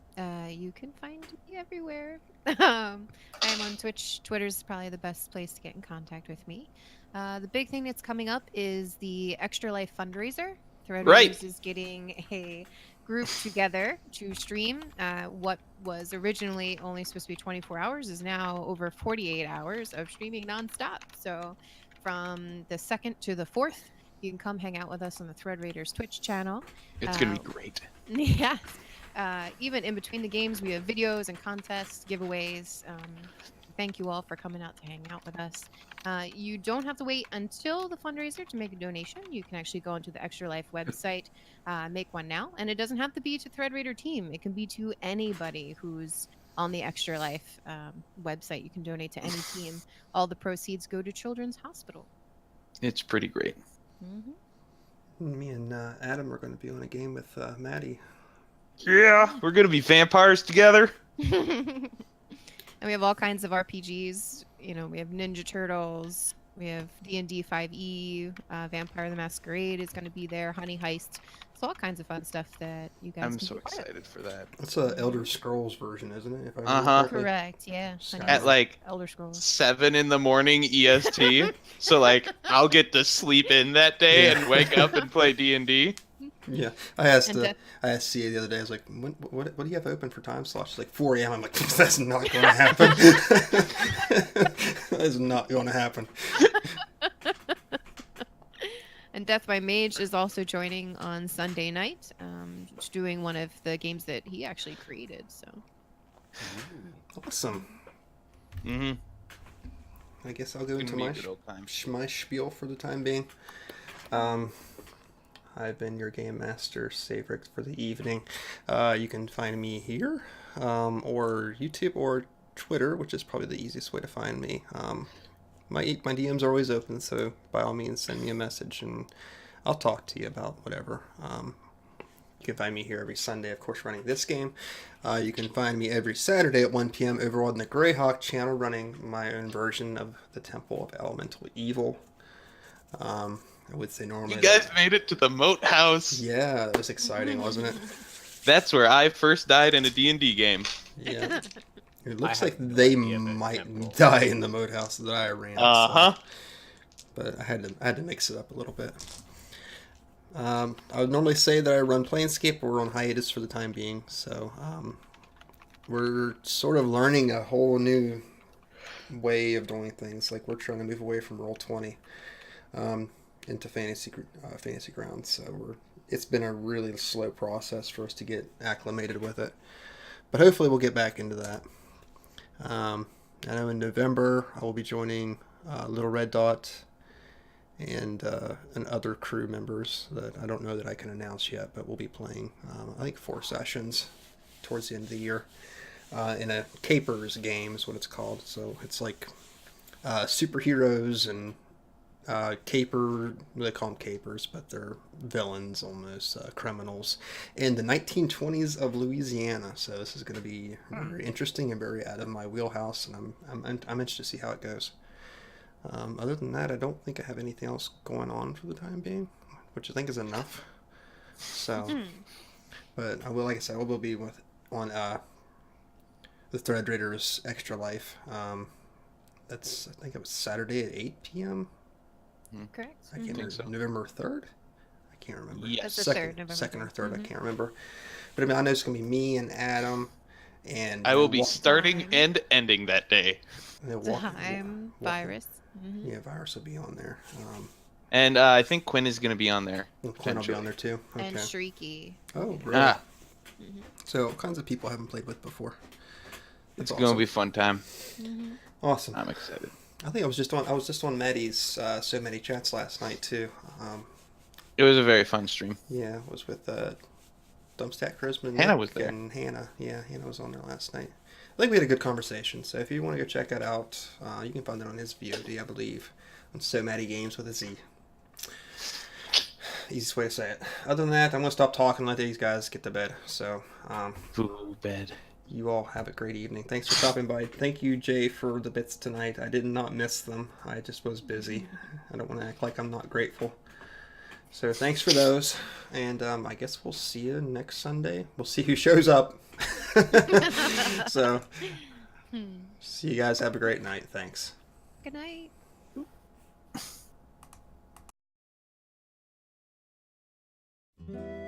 You can find me everywhere. I am on Twitch. Twitter's probably the best place to get in contact with me. The big thing that's coming up is the Extra Life fundraiser. Thread Right. Raiders is getting a group together to stream. What was originally only supposed to be 24 hours is now over 48 hours of streaming nonstop. So from the 2nd to the 4th, you can come hang out with us on the Thread Raiders Twitch channel. It's going to be great. Yes. Even in between the games, we have videos and contests, giveaways. Thank you all for coming out to hang out with us. You don't have to wait until the fundraiser to make a donation. You can actually go onto the Extra Life website, make one now. And it doesn't have to be to Thread Raider team. It can be to anybody who's on the Extra Life website. You can donate to any team. All the proceeds go to Children's Hospital. It's pretty great. Mm-hmm. Me and Adam are going to be on a game with Maddie. Yeah, we're going to be vampires together. And we have all kinds of RPGs. You know, we have Ninja Turtles. We have D&D 5e. Vampire the Masquerade is going to be there. Honey Heist. It's all kinds of fun stuff that you guys I'm can so be part of. excited for that. That's a Elder Scrolls version, isn't it? If I remember Uh-huh. correctly? Correct, yeah. Skyrim. Honey At Heist, like Elder Scrolls. 7 in the morning EST. So like I'll get to sleep in that day Yeah. and wake up and play D&D. Yeah, I asked And CA the other day. I was like, "What do you have open for time slots?" She's like 4 a.m. I'm like, "That's not going to happen. That is not going to happen." And Death by Mage is also joining on Sunday night, doing one of the games that he actually created. So Awesome. Mm-hmm. I guess I'll go It's into gonna be a good old time. my spiel for the time being. I've been your game master, Saevrick, for the evening. You can find me here, or YouTube, or Twitter, which is probably the easiest way to find me. My DMs are always open, so by all means send me a message and I'll talk to you about whatever. You can find me here every Sunday, of course, running this game. You can find me every Saturday at 1 p.m. over on the Greyhawk channel, running my own version of the Temple of Elemental Evil. I would say normally... You guys made it to the Moat House. Yeah, that was exciting, wasn't it? That's where I first died in a D&D game. Yeah. It looks I like have no they idea about might Temple. die in the moat house that I ran. so- Uh-huh. But I had to mix it up a little bit. I would normally say that I run Planescape, but we're on hiatus for the time being. So we're sort of learning a whole new way of doing things. Like we're trying to move away from Roll20 into fantasy grounds. So it's been a really slow process for us to get acclimated with it. But hopefully we'll get back into that. I know in November I will be joining Little Red Dot and other crew members that I don't know that I can announce yet, but we'll be playing I think 4 sessions towards the end of the year in a Capers game is what it's called. So it's like superheroes and they call them capers, but they're villains almost, criminals in the 1920s of Louisiana. So this is going to be very interesting and very out of my wheelhouse, and I'm interested to see how it goes. Other than that, I don't think I have anything else going on for the time being, which I think is enough. So, but I will, like I said, I will be on the Thread Raiders Extra Life. That's, I think it was Saturday at 8 p.m. correct. I can't remember. so. November 3rd? I can't remember. Yes. That's the 3rd, November Second or 3rd. third, I can't remember. But I mean, I know it's going to be me and Adam. And I will be Wa- starting and ending that day. and then Walker- I'm Walker- Virus. Mhm. Yeah, Virus will be on there. And I think Quinn is going to be on there. And Quinn will be on there too. Okay. And Shrieky. Oh, really? Ah, So all kinds of people I haven't played with before. it's That's going to be a fun time. awesome. I'm excited. I think I was just on Maddie's so many chats last night too. It was a very fun stream. Yeah, it was with Dumpstack Charisma and Hannah Nick was there. and Hannah. Yeah, Hannah was on there last night. I think we had a good conversation. So if you want to go check that out, you can find it on his VOD, I believe, on So Maddie Games with a Z. Easiest way to say it. Other than that, I'm gonna stop talking and let these guys get to bed. So Ooh, bed. you all have a great evening. Thanks for stopping by. Thank you, Jay, for the bits tonight. I did not miss them. I just was busy. I don't want to act like I'm not grateful. So thanks for those. And I guess we'll see you next Sunday. We'll see who shows up. So see you guys. Have a great night. Thanks. Good night. Bye.